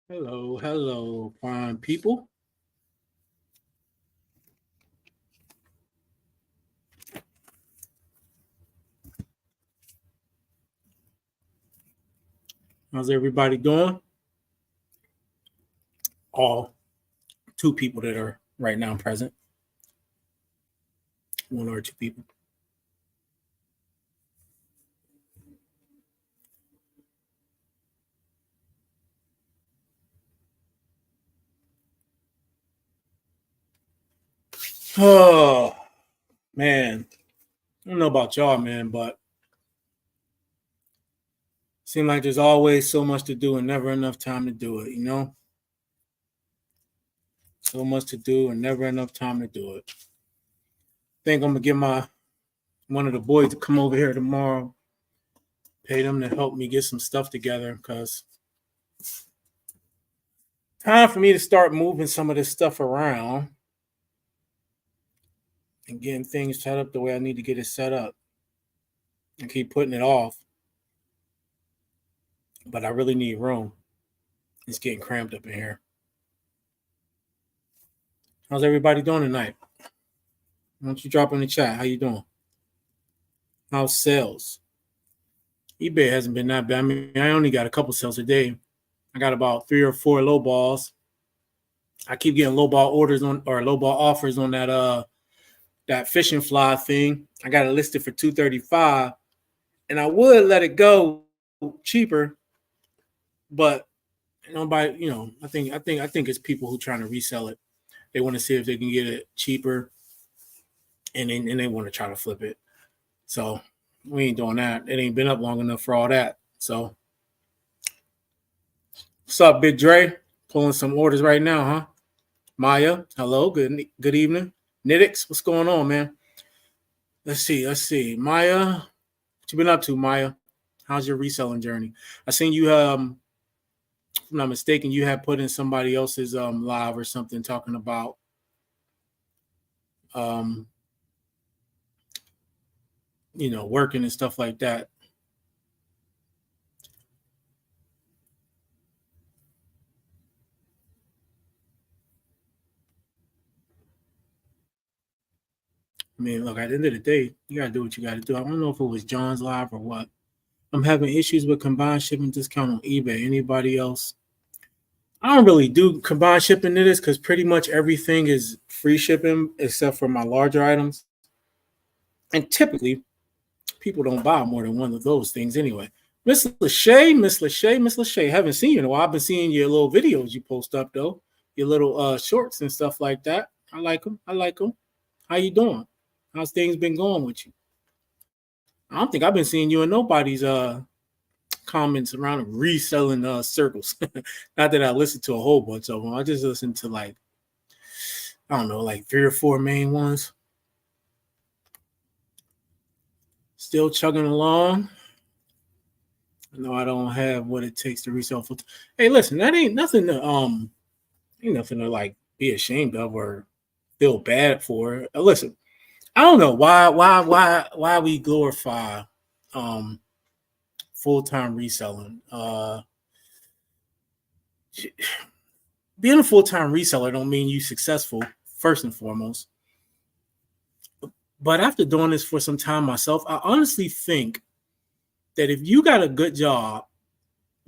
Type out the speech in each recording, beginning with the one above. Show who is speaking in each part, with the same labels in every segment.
Speaker 1: Hello, hello, fine people. How's everybody doing? All two people that are right now present. One or two people. Oh man, I don't know about y'all, man, but it seems like there's always so much to do and never enough time to do it. So much to do and never enough time to do it. I think I'm gonna get my one of the boys to come over here tomorrow. Pay them to help me get some stuff together because time for me to start moving some of this stuff around and getting things set up the way I need to get it set up. I keep putting it off, but I really need room. It's getting cramped up in here. How's everybody doing tonight? Why don't you drop in the chat? How you doing? How's sales? eBay hasn't been that bad. I mean, I only got a couple sales a day. I got about 3 or 4 low balls. I keep getting low ball orders on or low ball offers on that fishing fly thing. I got it listed for $235, and I would let it go cheaper, but nobody, I think it's people who trying to resell it. They want to see if they can get it cheaper, and they want to try to flip it. So we ain't doing that. It ain't been up long enough for all that. So what's up, Big Dre? Pulling some orders right now, huh? Maya, hello, good evening. Nitix, what's going on, man? Let's see. Maya, what you been up to, Maya? How's your reselling journey? I seen you if I'm not mistaken, you had put in somebody else's live or something talking about um working and stuff like that. I mean, look, at the end of the day, you gotta do what you gotta do. I don't know if it was John's live or what. I'm having issues with combined shipping discount on eBay. Anybody else? I don't really do combined shipping to this because pretty much everything is free shipping except for my larger items. And typically, people don't buy more than one of those things anyway. Miss Lachey, haven't seen you in a while. I've been seeing your little videos you post up though, your little shorts and stuff like that. I like them. How you doing? How's things been going with you? I don't think I've been seeing you in nobody's comments around reselling circles. Not that I listen to a whole bunch of them. I just listen to I don't know, like 3 or 4 main ones. Still chugging along. I know I don't have what it takes to resell full. Hey, listen, that ain't nothing to like be ashamed of or feel bad for. Listen, I don't know why we glorify full-time reselling. Being a full-time reseller don't mean you successful first and foremost. But after doing this for some time myself, I honestly think that if you got a good job,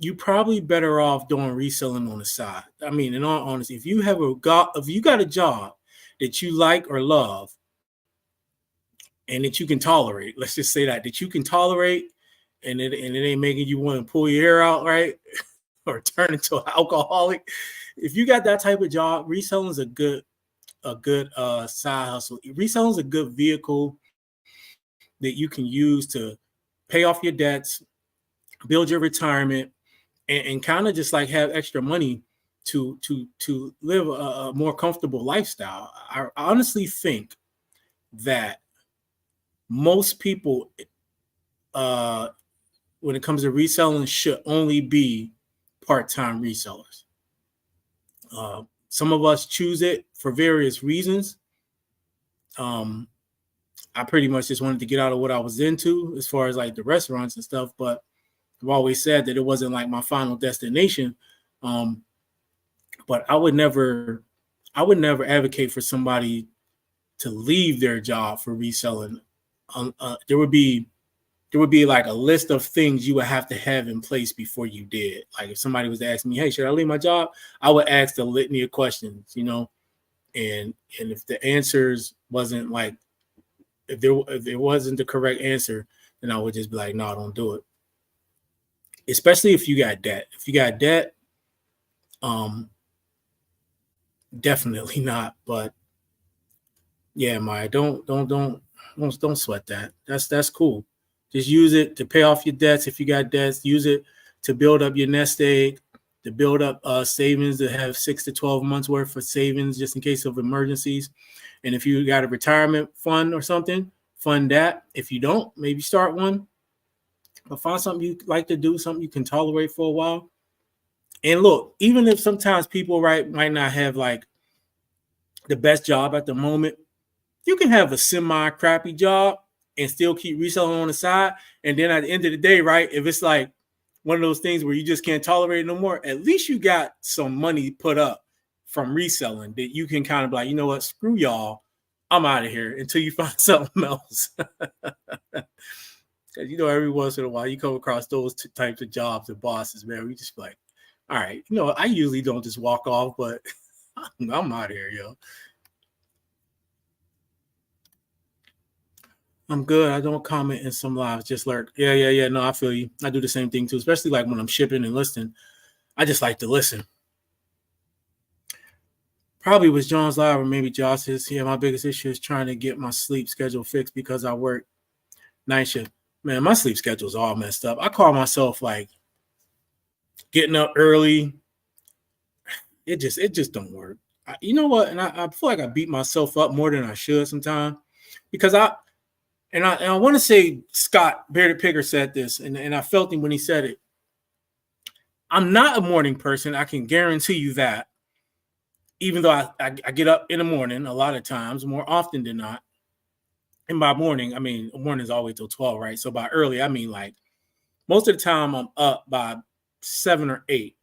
Speaker 1: you probably better off doing reselling on the side. I mean, in all honesty, if you got a job that you like or love and that you can tolerate, let's just say that you can tolerate, and it ain't making you want to pull your hair out, right? Or turn into an alcoholic. If you got that type of job, reselling is a good side hustle. Reselling is a good vehicle that you can use to pay off your debts, build your retirement, and kind of just like have extra money to live a more comfortable lifestyle. I honestly think that most people, when it comes to reselling, should only be part-time resellers. Some of us choose it for various reasons. I pretty much just wanted to get out of what I was into as far as like the restaurants and stuff, but I've always said that it wasn't like my final destination. But I would never advocate for somebody to leave their job for reselling. There would be like a list of things you would have to have in place before you did. Like if somebody was to ask me, "Hey, should I leave my job?" I would ask the litany of questions, and if the answers wasn't like if there wasn't the correct answer, then I would just be like, "No, don't do it." Especially if you got debt. If you got debt, um, definitely not. But yeah, Maya, don't sweat that. That's cool. Just use it to pay off your debts. If you got debts, use it to build up your nest egg, to build up savings, to have 6 to 12 months worth of savings just in case of emergencies. And if you got a retirement fund or something, fund that. If you don't, maybe start one. But find something you like to do, something you can tolerate for a while. And look, even if sometimes people might not have like the best job at the moment, you can have a semi crappy job and still keep reselling on the side. And then at the end of the day, right, if it's like one of those things where you just can't tolerate it no more, at least you got some money put up from reselling that you can kind of be like, you know what, screw y'all, I'm out of here until you find something else. Because every once in a while you come across those types of jobs and bosses, man. We just be like, all right, I usually don't just walk off, but I'm out of here, yo. I'm good. I don't comment in some lives, just lurk. Yeah. No, I feel you. I do the same thing too, especially like when I'm shipping and listening. I just like to listen. Probably was John's live or maybe Josh's. Yeah, my biggest issue is trying to get my sleep schedule fixed because I work night shift. Man, my sleep schedule is all messed up. I call myself like getting up early. It just don't work. You know what? And I feel like I beat myself up more than I should sometimes because I want to say Scott Bearded Picker said this, and I felt him when he said it. I'm not a morning person. I can guarantee you that. Even though I get up in the morning a lot of times, more often than not. And by morning, I mean morning's always till 12, right? So by early, I mean like most of the time I'm up by 7 or 8.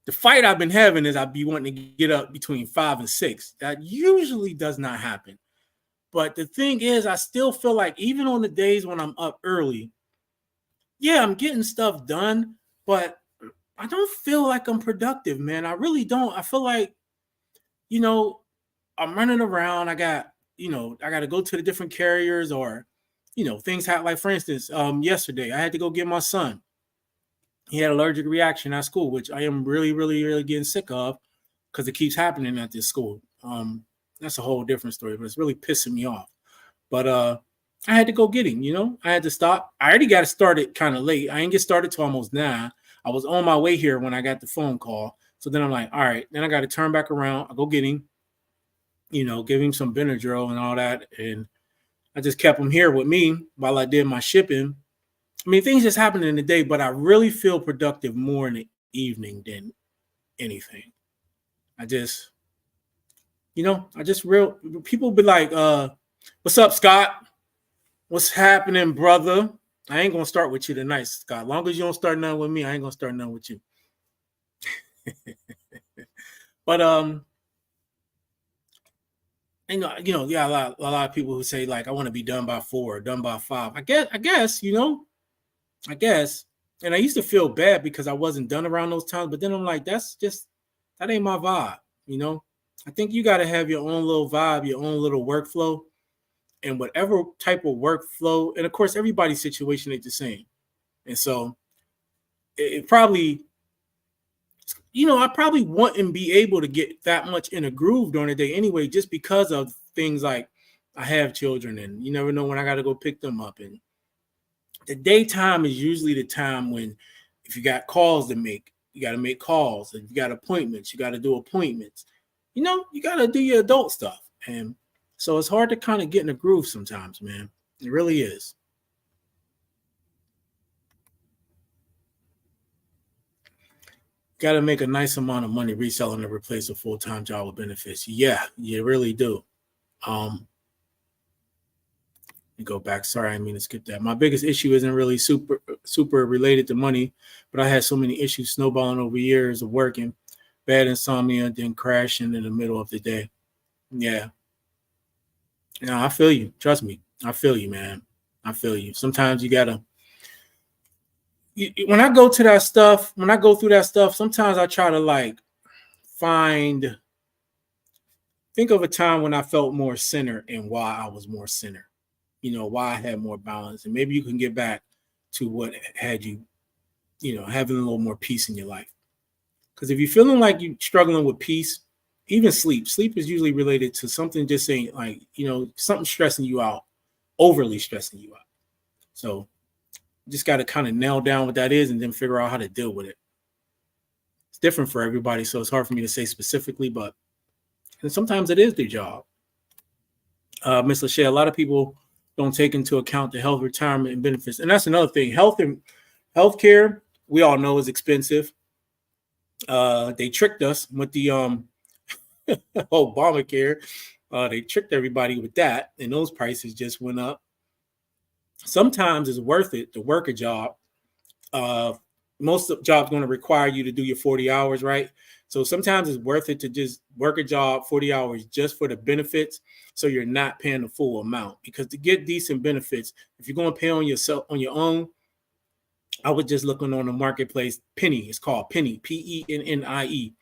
Speaker 1: The fight I've been having is I'd be wanting to get up between 5 and 6. That usually does not happen. But the thing is, I still feel like even on the days when I'm up early, yeah, I'm getting stuff done, but I don't feel like I'm productive, man. I really don't. I feel like, I'm running around. I got to go to the different carriers or, things happen. Like for instance, yesterday I had to go get my son. He had an allergic reaction at school, which I am really, really, really getting sick of because it keeps happening at this school. That's a whole different story, but it's really pissing me off. But I had to go get him, I had to stop. I already got started kind of late. I didn't get started till almost 9. I was on my way here when I got the phone call. So then I'm like, all right, then I got to turn back around. I go get him, give him some Benadryl and all that. And I just kept him here with me while I did my shipping. I mean, things just happen in the day, but I really feel productive more in the evening than anything. I just people be like, what's up, Scott? What's happening, brother? I ain't gonna start with you tonight, Scott. As long as you don't start nothing with me, I ain't gonna start nothing with you. But yeah, a lot of people who say like I want to be done by 4, done by 5. I guess, and I used to feel bad because I wasn't done around those times, but then I'm like, that ain't my vibe, I think you got to have your own little vibe, your own little workflow, and whatever type of workflow, and of course, everybody's situation ain't the same, and so it probably, I probably wouldn't be able to get that much in a groove during the day anyway, just because of things like I have children, and you never know when I got to go pick them up, and the daytime is usually the time when, if you got calls to make, you got to make calls, and you got appointments, you got to do appointments. You got to do your adult stuff. And so it's hard to kind of get in a groove sometimes, man. It really is. Got to make a nice amount of money reselling to replace a full-time job with benefits. Yeah, you really do. Let me go back. Sorry, I mean to skip that. My biggest issue isn't really super related to money, but I had so many issues snowballing over years of working. bad insomnia, then crashing in the middle of the day. Yeah. No, I feel you. Trust me. I feel you, man. I feel you. Sometimes you gotta. When I go to that stuff, when I go through that stuff, sometimes I try to like find. Think of a time when I felt more centered and why I was more centered. Why I had more balance, and maybe you can get back to what had you, having a little more peace in your life. Because if you're feeling like you're struggling with peace, even sleep is usually related to something just saying like, something stressing you out, overly stressing you out. So you just got to kind of nail down what that is and then figure out how to deal with it. It's different for everybody, so it's hard for me to say specifically, but and sometimes it is their job. Ms. Lachey, a lot of people don't take into account the health, retirement, and benefits. And that's another thing. Healthcare, we all know, is expensive. They tricked us with the Obamacare. They tricked everybody with that, and those prices just went up. Sometimes it's worth it to work a job. Most of jobs going to require you to do your 40 hours, right? So sometimes it's worth it to just work a job 40 hours just for the benefits, so you're not paying the full amount. Because to get decent benefits, if you're going to pay on yourself on your own, I was just looking on the marketplace. Penny, it's called Penny, Pennie.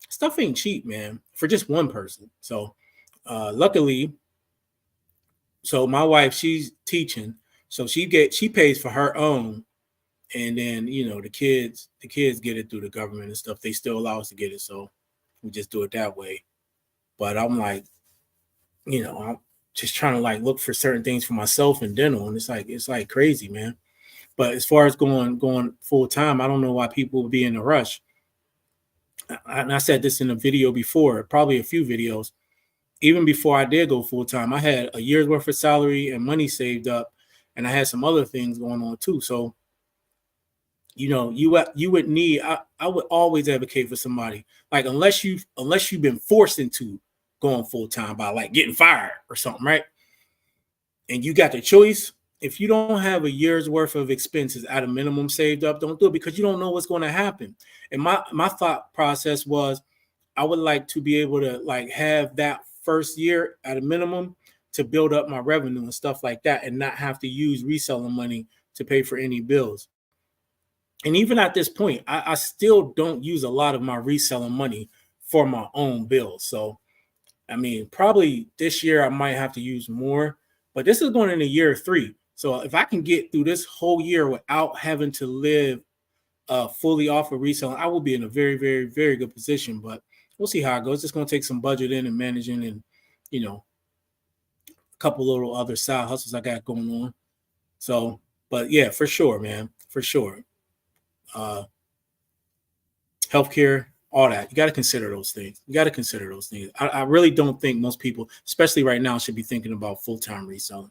Speaker 1: Stuff ain't cheap, man, for just one person. So luckily, so my wife, she's teaching, so she pays for her own. And then, the kids get it through the government and stuff. They still allow us to get it. So we just do it that way. But I'm like, I'm just trying to like look for certain things for myself in dental. And it's like crazy, man. But as far as going full time, I don't know why people would be in a rush. And I said this in a video before, probably a few videos. Even before I did go full time, I had a year's worth of salary and money saved up. And I had some other things going on too. So you would need. I would always advocate for somebody like unless you've been forced into going full time by like getting fired or something, right? And you got the choice. If you don't have a year's worth of expenses at a minimum saved up, don't do it because you don't know what's going to happen. And my thought process was, I would like to be able to like have that first year at a minimum to build up my revenue and stuff like that, and not have to use reselling money to pay for any bills. And even at this point, I still don't use a lot of my reselling money for my own bills. So, I mean, probably this year I might have to use more, but this is going into year 3. So if I can get through this whole year without having to live fully off of reselling, I will be in a very, very, very good position. But we'll see how it goes. It's going to take some budgeting and managing and, a couple little other side hustles I got going on. So, but yeah, for sure, man, for sure. Healthcare, all that. You got to consider those things. I really don't think most people, especially right now, should be thinking about full-time reselling.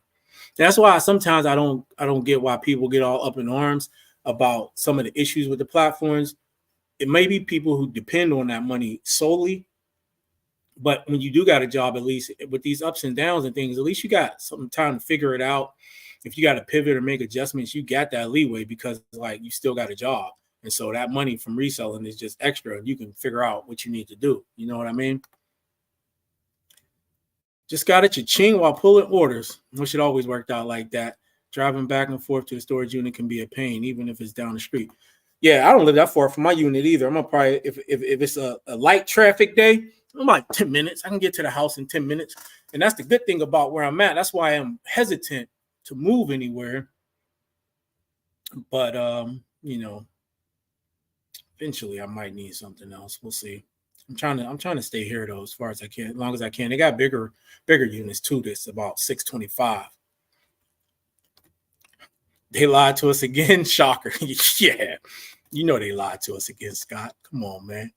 Speaker 1: That's why sometimes I don't get why people get all up in arms about some of the issues with the platforms. It may be people who depend on that money solely, but when you do got a job, at least with these ups and downs and things, at least you got some time to figure it out. If you got to pivot or make adjustments, you got that leeway because like you still got a job. And so that money from reselling is just extra and you can figure out what you need to do. You know what I mean? Just got it cha-ching while pulling orders. Wish it always worked out like that. Driving back and forth to a storage unit can be a pain, even if it's down the street. Yeah, I don't live that far from my unit either. I'm gonna probably, if it's a light traffic day, I'm like 10 minutes. I can get to the house in 10 minutes. And that's the good thing about where I'm at. That's why I'm hesitant to move anywhere. But eventually I might need something else. We'll see. I'm trying to stay here though, as far as I can, as long as I can. They got bigger units too. That's about 625. They lied to us again. Shocker. Yeah. They lied to us again, Scott. Come on, man.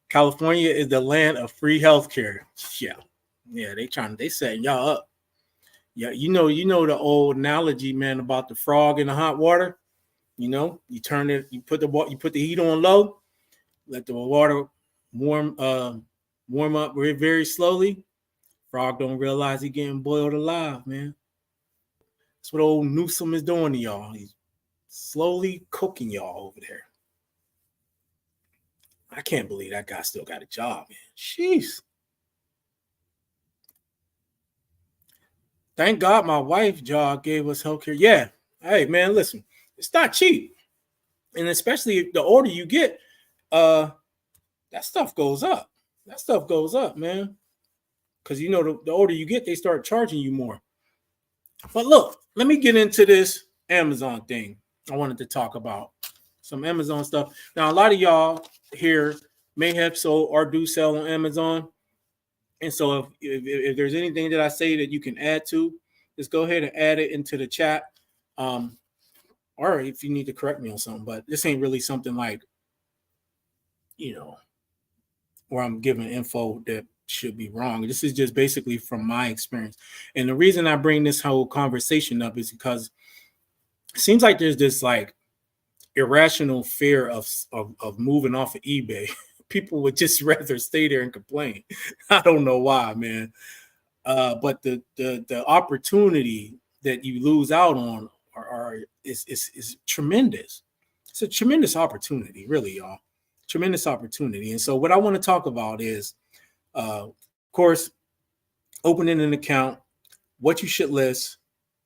Speaker 1: California is the land of free healthcare. Yeah. Yeah, they setting y'all up. Yeah, you know the old analogy, man, about the frog in the hot water. You turn it, you put the heat on low, let the water warm up very, very slowly. Frog don't realize he getting boiled alive, man. That's what old Newsom is doing to y'all. He's slowly cooking y'all over there. I can't believe that guy still got a job, man. Jeez. Thank God my wife's job gave us healthcare. Yeah. Hey, man, listen, it's not cheap. And especially the older you get, that stuff goes up. That stuff goes up, man. Because, the older you get, they start charging you more. But look, let me get into this Amazon thing. I wanted to talk about some Amazon stuff. Now, a lot of y'all here may have sold or do sell on Amazon. And so if there's anything that I say that you can add to, just go ahead and add it into the chat. Or if you need to correct me on something, but this ain't really something like, where I'm giving info that should be wrong. This is just basically from my experience. And the reason I bring this whole conversation up is because it seems like there's this like irrational fear of moving off of eBay. People would just rather stay there and complain. I don't know why, man. But the opportunity that you lose out on is tremendous. It's a tremendous opportunity, really, y'all. Tremendous opportunity. And so what I want to talk about is, of course, opening an account, what you should list,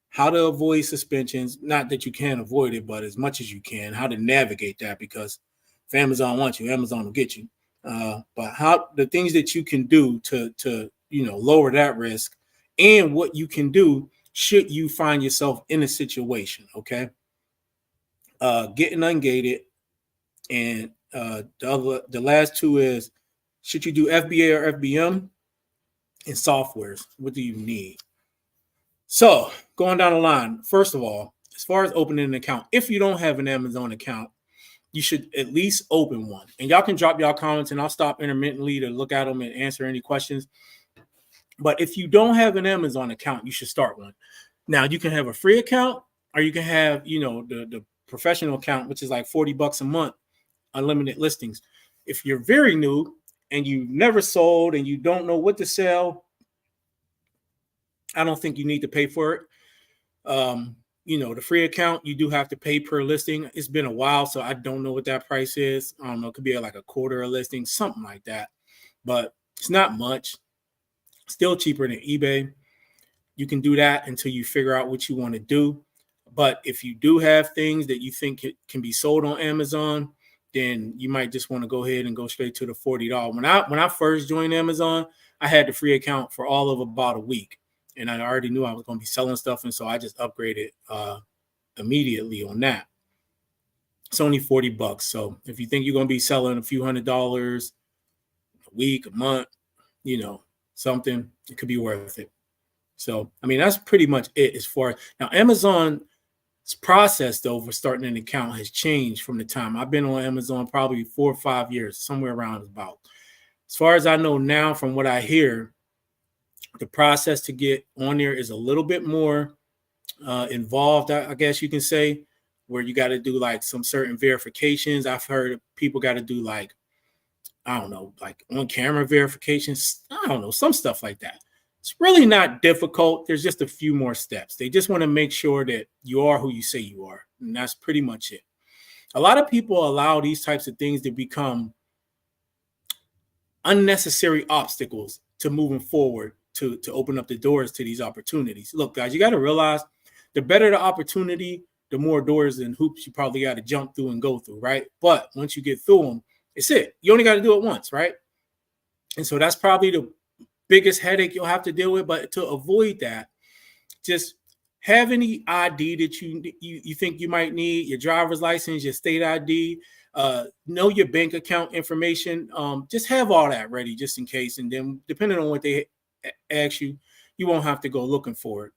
Speaker 1: how to avoid suspensions. Not that you can avoid it, but as much as you can, how to navigate that, because if Amazon wants you, Amazon will get you. But how the things that you can do to lower that risk, and what you can do should you find yourself in a situation. Okay. Getting ungated, and the last two is, should you do FBA or FBM, and softwares? What do you need? So going down the line, first of all, as far as opening an account, if you don't have an Amazon account, you should at least open one. And y'all can drop y'all comments, and I'll stop intermittently to look at them and answer any questions. But if you don't have an Amazon account, you should start one. Now, you can have a free account, or you can have, the professional account, which is like $40 a month, unlimited listings. If you're very new and you never sold and you don't know what to sell, I don't think you need to pay for it. The free account, you do have to pay per listing. It's been a while, so I don't know what that price is. I don't know. It could be like a quarter a listing, something like that. But it's not much. Still cheaper than eBay. You can do that until you figure out what you want to do. But if you do have things that you think can be sold on Amazon, then you might just want to go ahead and go straight to the $40. When I first joined Amazon, I had the free account for all of about a week. And I already knew I was going to be selling stuff. And so I just upgraded immediately on that. It's only $40. So if you think you're going to be selling a few $100s a week, a month, something, it could be worth it. So, that's pretty much it as far as now. Amazon's process, though, for starting an account has changed from the time I've been on Amazon, probably 4 or 5 years, somewhere around about. As far as I know now, from what I hear, the process to get on there is a little bit more involved, I guess you can say, where you got to do like some certain verifications. I've heard people got to do like on-camera verifications. I don't know, some stuff like that. It's really not difficult. There's just a few more steps. They just want to make sure that you are who you say you are. And that's pretty much it. A lot of people allow these types of things to become unnecessary obstacles to moving forward, to open up the doors to these opportunities. Look, guys, you got to realize the better the opportunity, the more doors and hoops you probably got to jump through and go through, right? But once you get through them, it's it. You only got to do it once, right? And so that's probably the biggest headache you'll have to deal with. But to avoid that, just have any ID that you think you might need, your driver's license, your state ID, know your bank account information. Just have all that ready just in case. And then depending on what they ask you, you won't have to go looking for it.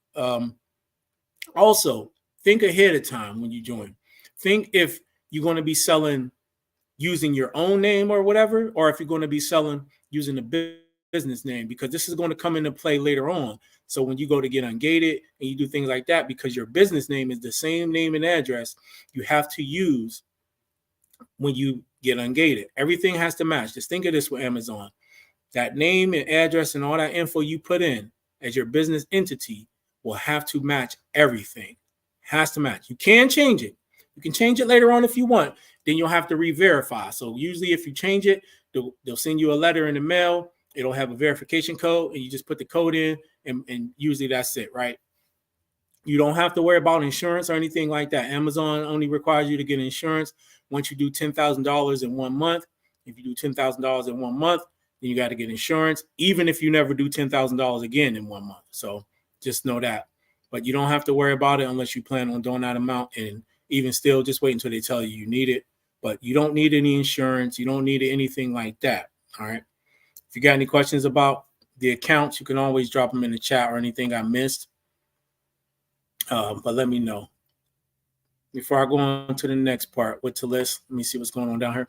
Speaker 1: Also, think ahead of time when you join. Think if you're going to be selling using your own name or whatever, or if you're going to be selling using the business name, because this is going to come into play later on. So when you go to get ungated and you do things like that, because your business name is the same name and address you have to use when you get ungated. Everything has to match. Just think of this with Amazon. That name and address and all that info you put in as your business entity will have to match everything. Has to match. You can change it. You can change it later on if you want. then you'll have to re-verify. So usually if you change it, they'll send you a letter in the mail. It'll have a verification code, and you just put the code in, and usually that's it, right? You don't have to worry about insurance or anything like that. Amazon only requires you to get insurance once you do $10,000 in 1 month. If you do $10,000 in 1 month, then you got to get insurance, even if you never do $10,000 again in 1 month. So just know that. But you don't have to worry about it unless you plan on doing that amount. And even still, just wait until they tell you need it. But you don't need any insurance. You don't need anything like that. All right. If you got any questions about the accounts, you can always drop them in the chat or anything I missed. But let me know. Before I go on to the next part with Talis, let me see what's going on down here.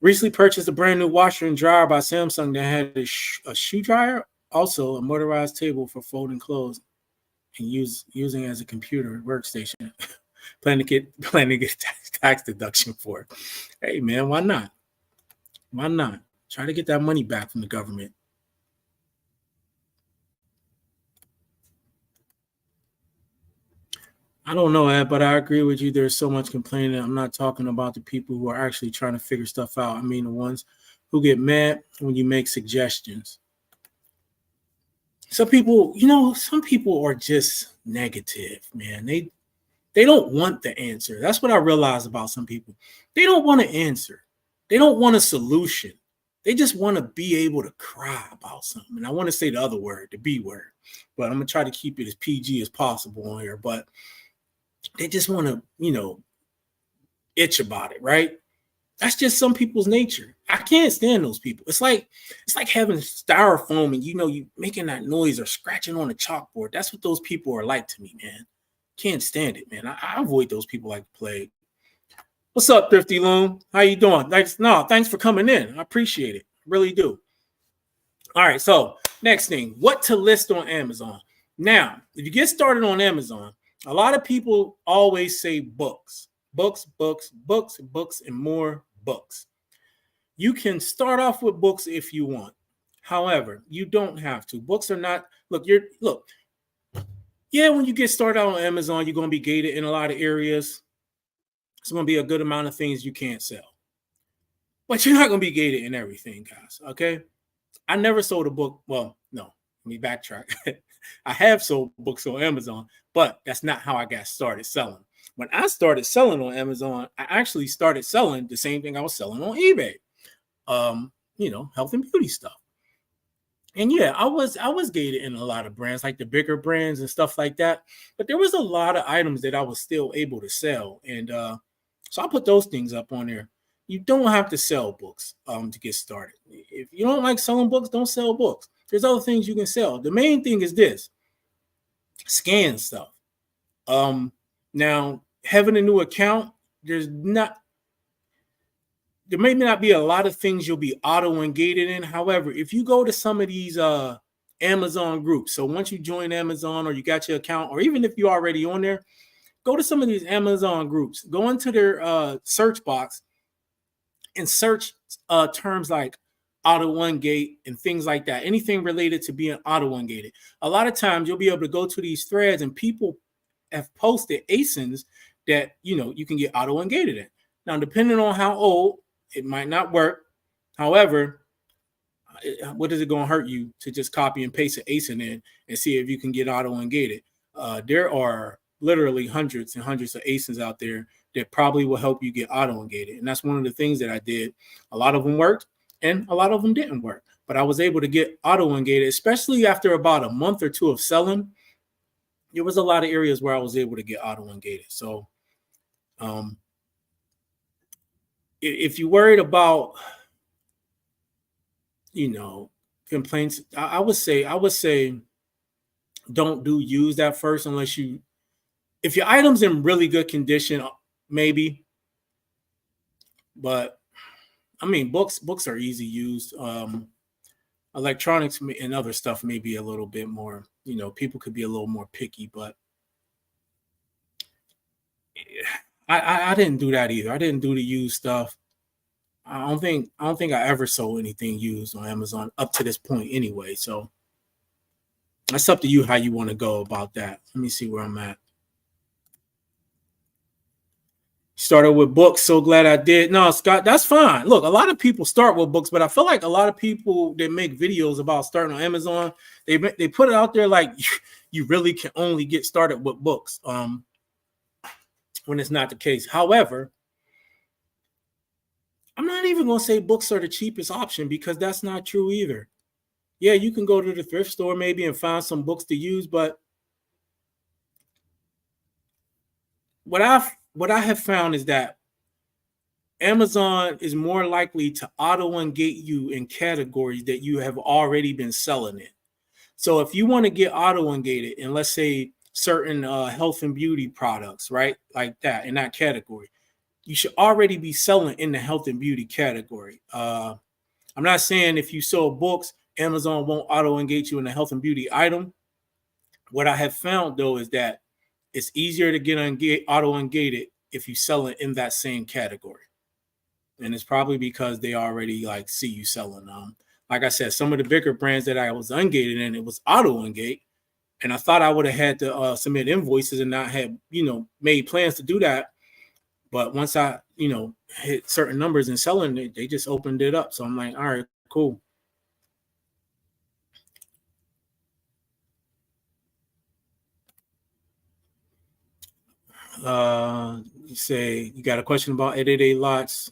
Speaker 1: Recently purchased a brand new washer and dryer by Samsung that had a shoe dryer, also a motorized table for folding clothes, and using as a computer workstation. Plan to get tax deduction for it. Hey man, why not? Why not? Try to get that money back from the government. I don't know, Ed, but I agree with you. There's so much complaining. I'm not talking about the people who are actually trying to figure stuff out. I mean the ones who get mad when you make suggestions. Some people, some people are just negative, man. They don't want the answer. That's what I realized about some people. They don't want an answer. They don't want a solution. They just want to be able to cry about something. And I want to say the other word, the B word, but I'm going to try to keep it as PG as possible on here. But they just want to, itch about it, right? That's just some people's nature. I can't stand those people. It's like having styrofoam and you making that noise or scratching on a chalkboard. That's what those people are like to me, man. Can't stand it, man. I avoid those people like the plague. What's up, Thrifty Loon? How you doing? Thanks for coming in. I appreciate it. Really do. All right, so next thing, what to list on Amazon. Now, if you get started on Amazon, a lot of people always say books, books, books, books, books, and more books. You can start off with books if you want. However, you don't have to. Books are not, yeah, when you get started on Amazon, you're going to be gated in a lot of areas. It's going to be a good amount of things you can't sell. But you're not going to be gated in everything, guys, okay? I never sold a book. Well, no, let me backtrack. I have sold books on Amazon, but that's not how I got started selling. When I started selling on Amazon, I actually started selling the same thing I was selling on eBay. Health and beauty stuff. And yeah, I was gated in a lot of brands, like the bigger brands and stuff like that. But there was a lot of items that I was still able to sell. And so I put those things up on there. You don't have to sell books to get started. If you don't like selling books, don't sell books. There's other things you can sell. The main thing is this: scan stuff. Now, having a new account, there may not be a lot of things you'll be auto-engaged in. However, if you go to some of these Amazon groups, so once you join Amazon or you got your account, or even if you're already on there, go to some of these Amazon groups, go into their search box and search terms like auto-ungate and things like that, anything related to being auto-ungated. A lot of times you'll be able to go to these threads and people have posted ASINs that, you can get auto-ungated in. Now, depending on how old, it might not work. However, what is it going to hurt you to just copy and paste an ASIN in and see if you can get auto-ungated? There are literally hundreds and hundreds of ASINs out there that probably will help you get auto-ungated. And that's one of the things that I did. A lot of them worked and a lot of them didn't work. But I was able to get auto-ungated, especially after about a month or two of selling. There was a lot of areas where I was able to get auto-ungated. So if you're worried about, complaints, I would say don't use that first unless if your item's in really good condition, maybe. But I mean, books are easy used. Electronics and other stuff may be a little bit more, people could be a little more picky, but I didn't do that either. I didn't do the used stuff. I don't think I ever sold anything used on Amazon up to this point anyway. So that's up to you how you want to go about that. Let me see where I'm at. Started with books. So glad I did. No, Scott, that's fine. Look, a lot of people start with books, but I feel like a lot of people that make videos about starting on Amazon, they put it out there like you really can only get started with books. When it's not the case. However, I'm not even going to say books are the cheapest option because that's not true either. Yeah, you can go to the thrift store maybe and find some books to use, but what I have found is that Amazon is more likely to auto-ungate you in categories that you have already been selling in. So if you want to get auto-ungated in, let's say, certain health and beauty products, right, like that in that category, you should already be selling in the health and beauty category. I'm not saying if you sell books, Amazon won't auto-ungate you in the health and beauty item. What I have found, though, is that it's easier to get auto-ungated if you sell it in that same category. And it's probably because they already like see you selling them. Like I said, some of the bigger brands that I was ungated in, it was auto-ungate. And I thought I would have had to submit invoices and not have, made plans to do that. But once I, hit certain numbers and selling it, they just opened it up. So I'm like, all right, cool. You say you got a question about 888 lots.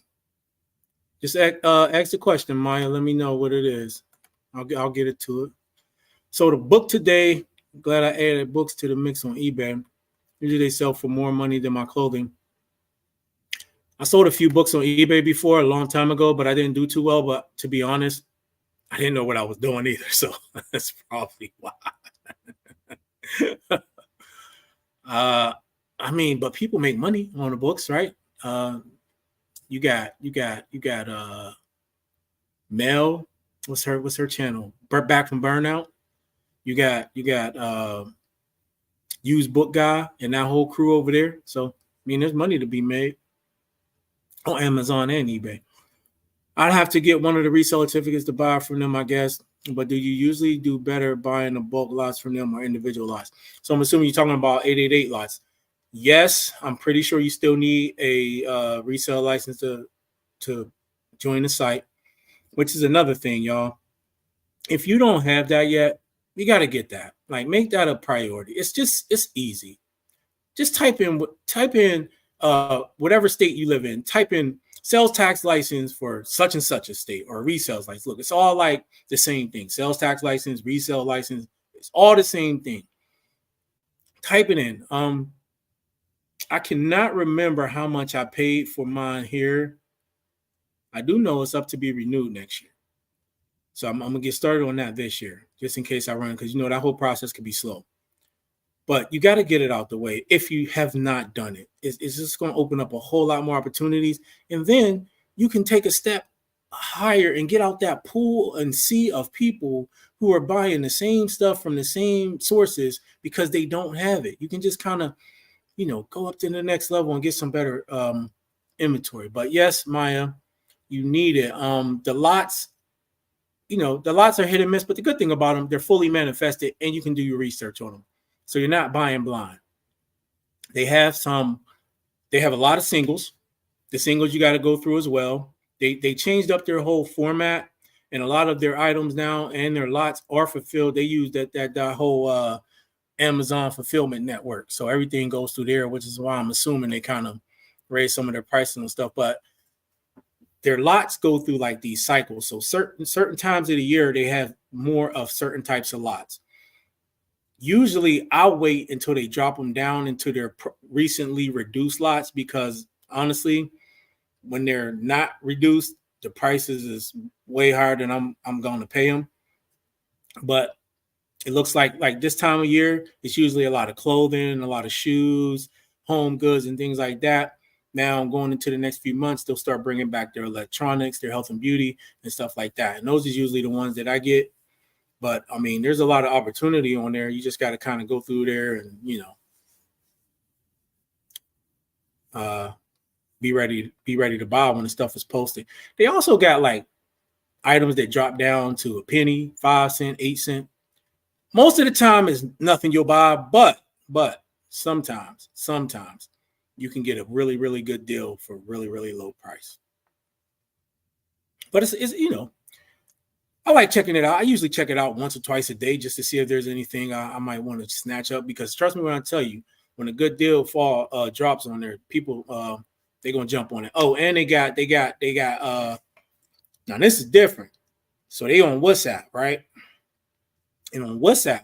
Speaker 1: Just ask the question, Maya. Let me know what it is. I'll get it to it. So the book today, glad I added books to the mix on eBay. Usually they sell for more money than my clothing. I sold a few books on eBay before a long time ago, but I didn't do too well. But to be honest, I didn't know what I was doing either. So that's probably why. I mean, but people make money on the books, right? You got Mel. What's her channel? Back from Burnout. You got Used Book Guy and that whole crew over there. So I mean, there's money to be made on Amazon and eBay. I'd have to get one of the resale certificates to buy from them, I guess. But do you usually do better buying the bulk lots from them or individual lots? So I'm assuming you're talking about 888 lots. Yes, I'm pretty sure you still need a resale license to join the site, which is another thing, y'all. If you don't have that yet, you got to get that. Like, make that a priority. It's easy. Just type in whatever state you live in. Type in sales tax license for such and such a state or resales license. Look, it's all like the same thing. Sales tax license, resale license, it's all the same thing. Type it in. I cannot remember how much I paid for mine here. I do know it's up to be renewed next year. So I'm going to get started on that this year, just in case I run, because that whole process could be slow. But you got to get it out the way if you have not done it. It's just going to open up a whole lot more opportunities. And then you can take a step higher and get out that pool and sea of people who are buying the same stuff from the same sources because they don't have it. You can just kind of, go up to the next level and get some better inventory. But yes, Maya, you need it. The lots, the lots are hit and miss, but the good thing about them, they're fully manifested and you can do your research on them. So you're not buying blind. They have a lot of singles. The singles you got to go through as well. They changed up their whole format, and a lot of their items now and their lots are fulfilled. They use that whole Amazon fulfillment network. So everything goes through there, which is why I'm assuming they kind of raise some of their prices and stuff. But their lots go through like these cycles. So certain times of the year, they have more of certain types of lots. Usually I'll wait until they drop them down into their recently reduced lots because honestly, when they're not reduced, the prices is way higher than I'm going to pay them. But it looks like this time of year, it's usually a lot of clothing, a lot of shoes, home goods, and things like that. Now going into the next few months, they'll start bringing back their electronics, their health and beauty, and stuff like that. And those are usually the ones that I get. But I mean, there's a lot of opportunity on there. You just got to kind of go through there and, be ready to buy when the stuff is posted. They also got like items that drop down to a penny, 5 cents, 8 cents. Most of the time is nothing you'll buy, but sometimes you can get a really, really good deal for really, really low price. But it's I like checking it out. I usually check it out once or twice a day just to see if there's anything I might want to snatch up. Because trust me when I tell you, when a good deal drops on there, people they're gonna jump on it. Oh, and they got now this is different. So they on WhatsApp, right? And on WhatsApp,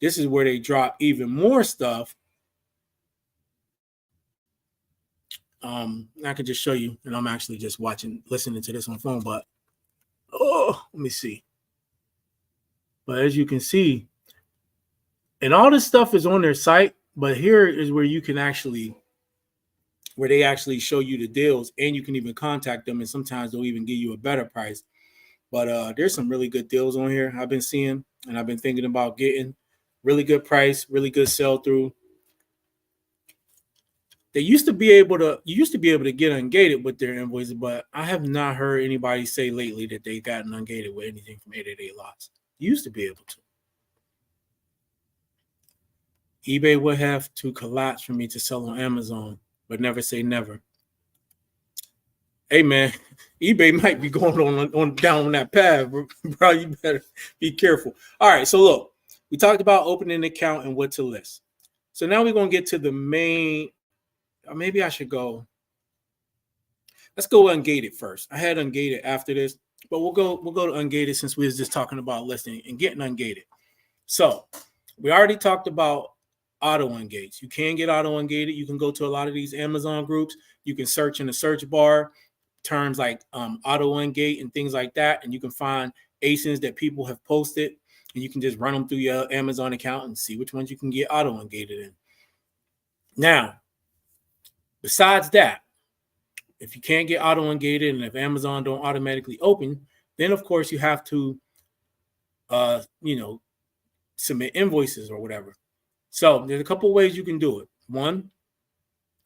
Speaker 1: this is where they drop even more stuff. I can just show you, and I'm actually just listening to this on phone, but let me see. But as you can see, and all this stuff is on their site, but here is where they actually show you the deals, and you can even contact them, and sometimes they'll even give you a better price. But there's some really good deals on here I've been seeing, and I've been thinking about getting. Really good price, really good sell through. You used to be able to get ungated with their invoices, but I have not heard anybody say lately that they gotten ungated with anything from 888 lots. You used to be able to. eBay would have to collapse for me to sell on Amazon, but never say never. Hey man, eBay might be going on down on that path, bro. You better be careful. All right, so look, we talked about opening an account and what to list. So now we're gonna get to the main. Or maybe I should go. Let's go ungated first. I had ungated after this, but we'll go to ungated since we was just talking about listing and getting ungated. So we already talked about auto ungates. You can get auto ungated. You can go to a lot of these Amazon groups. You can search in the search bar terms like auto ungate and things like that, and you can find ASINs that people have posted, and you can just run them through your Amazon account and see which ones you can get auto ungated in. Now, besides that, if you can't get auto ungated and if Amazon don't automatically open, then of course you have to, submit invoices or whatever. So there's a couple ways you can do it. One,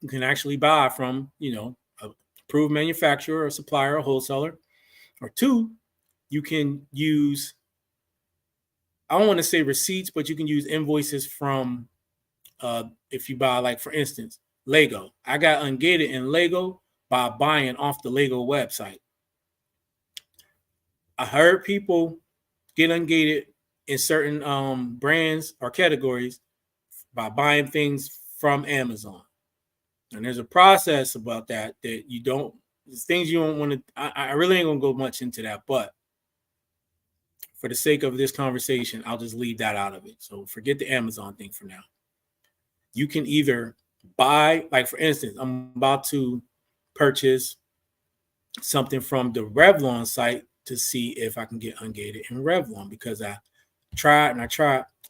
Speaker 1: you can actually buy from, a approved manufacturer or supplier or wholesaler. Or two, you can use, I don't want to say receipts, but you can use invoices from, if you buy, like for instance, Lego. I got ungated in Lego by buying off the Lego website. I heard people get ungated in certain brands or categories by buying things from Amazon. And there's a process about that you don't, there's things you don't want to, I really ain't gonna go much into that, but for the sake of this conversation, I'll just leave that out of it. So forget the Amazon thing for now. You can either buy, like for instance, I'm about to purchase something from the Revlon site to see if I can get ungated in Revlon, because I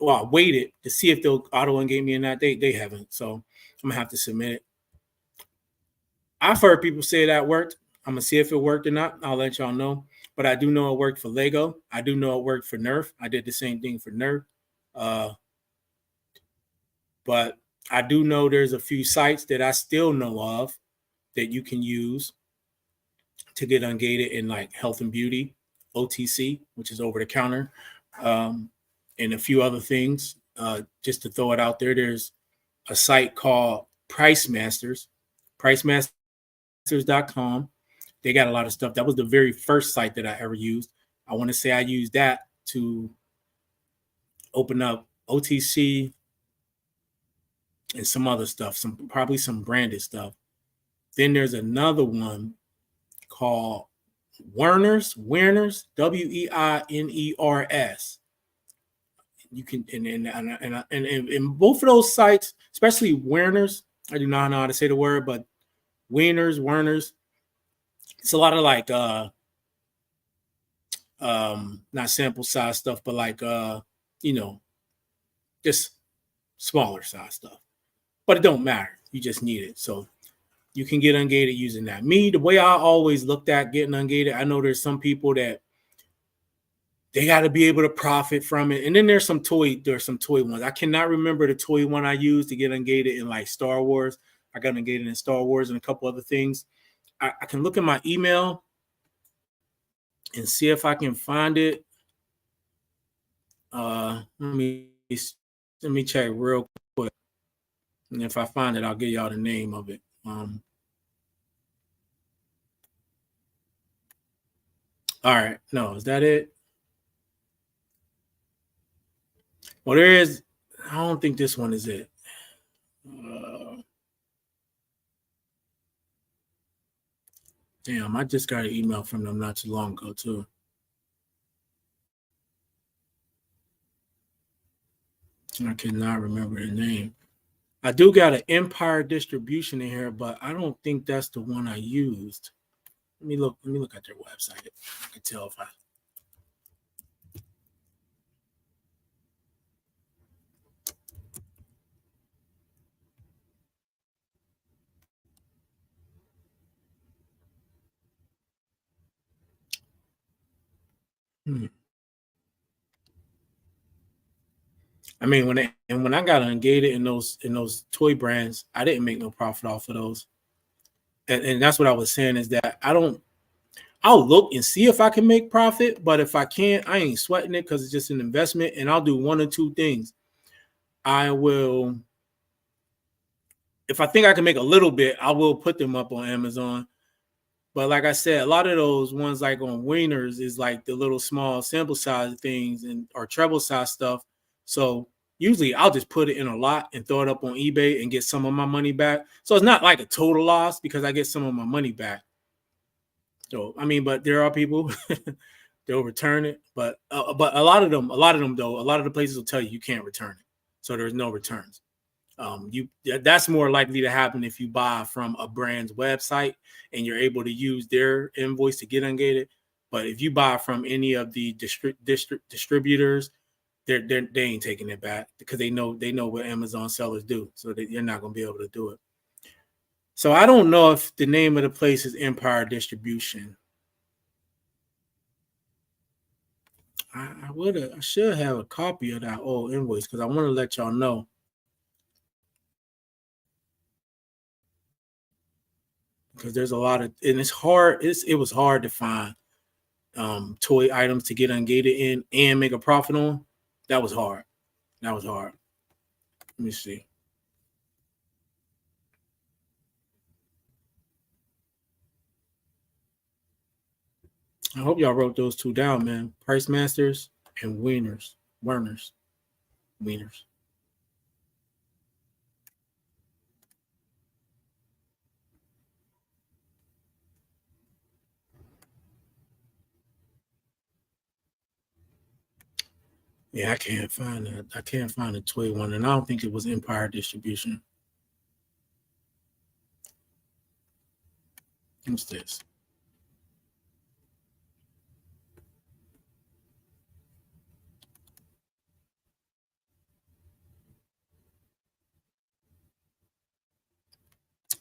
Speaker 1: waited to see if they'll auto ungate me in that. They haven't, so I'm gonna have to submit it. I've heard people say that worked. I'm gonna see if it worked or not. I'll let y'all know. But I do know it worked for Lego. I do know it worked for Nerf. I did the same thing for Nerf. But I do know there's a few sites that I still know of that you can use to get ungated in, like health and beauty, OTC, which is over the counter, and a few other things. Just to throw it out there, there's a site called Price Masters, pricemasters.com. They got a lot of stuff. That was the very first site that I ever used. I want to say I used that to open up OTC and some other stuff, probably some branded stuff. Then there's another one called Weiners, Weiners. You can, and in both of those sites, especially Weiners, I do not know how to say the word, but Weiners, it's a lot of like not sample size stuff, but like just smaller size stuff. But it don't matter. You just need it. So you can get ungated using that. Me, the way I always looked at getting ungated, I know there's some people that they got to be able to profit from it. And then there's some toy ones. I cannot remember the toy one I used to get ungated in like Star Wars. I got ungated in Star Wars and a couple other things. I can look at my email and see if I can find it. Let me check real quick. And if I find it, I'll give y'all the name of it. All right, no, is that it? Well, there is. I don't think this one is it. Damn, I just got an email from them not too long ago too. I cannot remember the name. I do got an Empire distribution in here, but I don't think that's the one I used. Let me look at their website. I can tell if I. I mean, when I got ungated in those toy brands, I didn't make no profit off of those. And that's what I was saying is that I'll look and see if I can make profit, but if I can't, I ain't sweating it because it's just an investment. And I'll do one or two things. I will, if I think I can make a little bit, I will put them up on Amazon. But like I said, a lot of those ones like on Wieners is like the little small sample size things and or treble size stuff. So usually I'll just put it in a lot and throw it up on eBay and get some of my money back. So it's not like a total loss because I get some of my money back. So I mean, but there are people they'll return it, but a lot of them though, a lot of the places will tell you you can't return it, so there's no returns. That's more likely to happen if you buy from a brand's website and you're able to use their invoice to get ungated. But if you buy from any of the distributors, they ain't taking it back because they know what Amazon sellers do, so that you're not gonna be able to do it. So I don't know if the name of the place is Empire Distribution. I should have a copy of that old invoice because I want to let y'all know. Because there's a lot of, and it's hard. It was hard to find toy items to get ungated in and make a profit on. That was hard. Let me see. I hope y'all wrote those two down, man. Price Masters and Wieners. Yeah, I can't find that. I can't find a toy one, and I don't think it was Empire Distribution. What's this?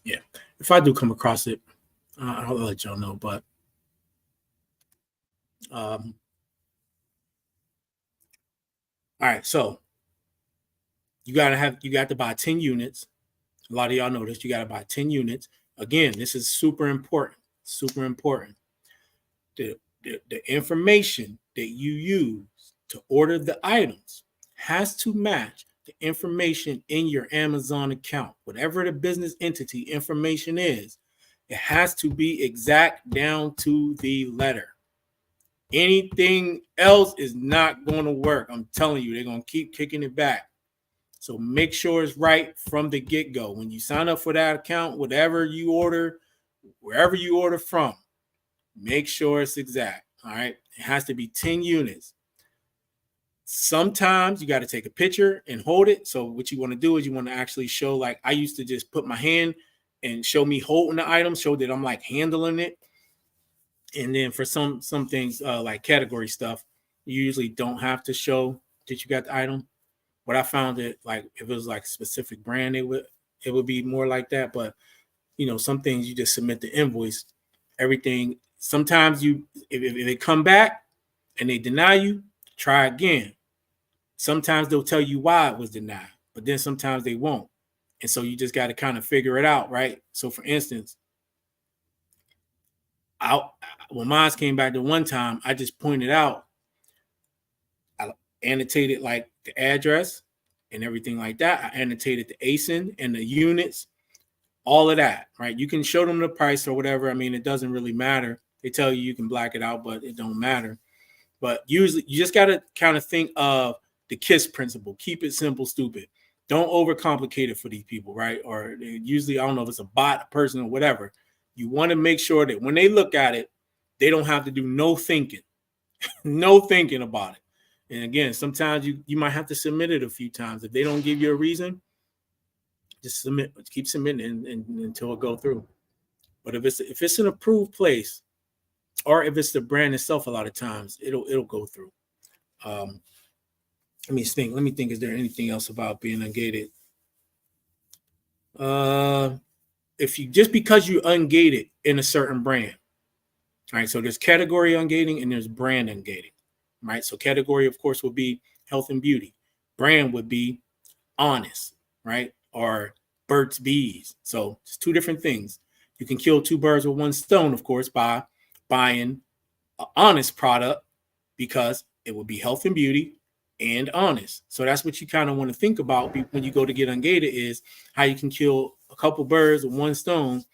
Speaker 1: Yeah, if I do come across it, I'll let y'all know. But all right, so you got to buy 10 units. A lot of y'all know this. You got to buy 10 units. Again, this is super important. Super important. The information that you use to order the items has to match the information in your Amazon account. Whatever the business entity information is, it has to be exact down to the letter. Anything else is not going to work. I'm telling you, they're going to keep kicking it back. So make sure it's right from the get-go. When you sign up for that account, whatever you order, wherever you order from, make sure it's exact. All right. It has to be 10 units. Sometimes you got to take a picture and hold it. So what you want to do is you want to actually show, like I used to just put my hand and show me holding the item, show that I'm like handling it. And then for some things like category stuff, you usually don't have to show that you got the item. But I found it like if it was like a specific brand, it would be more like that. But some things you just submit the invoice, everything. Sometimes if they come back and they deny you, try again. Sometimes they'll tell you why it was denied, but then sometimes they won't. And so you just got to kind of figure it out, right? So for instance, when mine came back the one time, I just pointed out, I annotated like the address and everything like that. I annotated the ASIN and the units, all of that, right? You can show them the price or whatever. I mean, it doesn't really matter. They tell you can black it out, but it don't matter. But usually you just got to kind of think of the KISS principle. Keep it simple, stupid. Don't overcomplicate it for these people, right? Or usually, I don't know if it's a bot, a person, or whatever. You want to make sure that when they look at it, they don't have to do no thinking, no thinking about it. And again, sometimes you might have to submit it a few times. If they don't give you a reason, just submit, keep submitting until it go through. But if it's an approved place, or if it's the brand itself, a lot of times it'll go through. Let me think. Is there anything else about being ungated? If you just because you ungated in a certain brand, all right. So there's category ungating and there's brand ungating, right? So category, of course, would be health and beauty. Brand would be Honest, right? Or Burt's Bees. So it's two different things. You can kill two birds with one stone, of course, by buying an Honest product because it would be health and beauty and honest. So that's what you kind of want to think about when you go to get ungated, is how you can kill a couple birds with one stone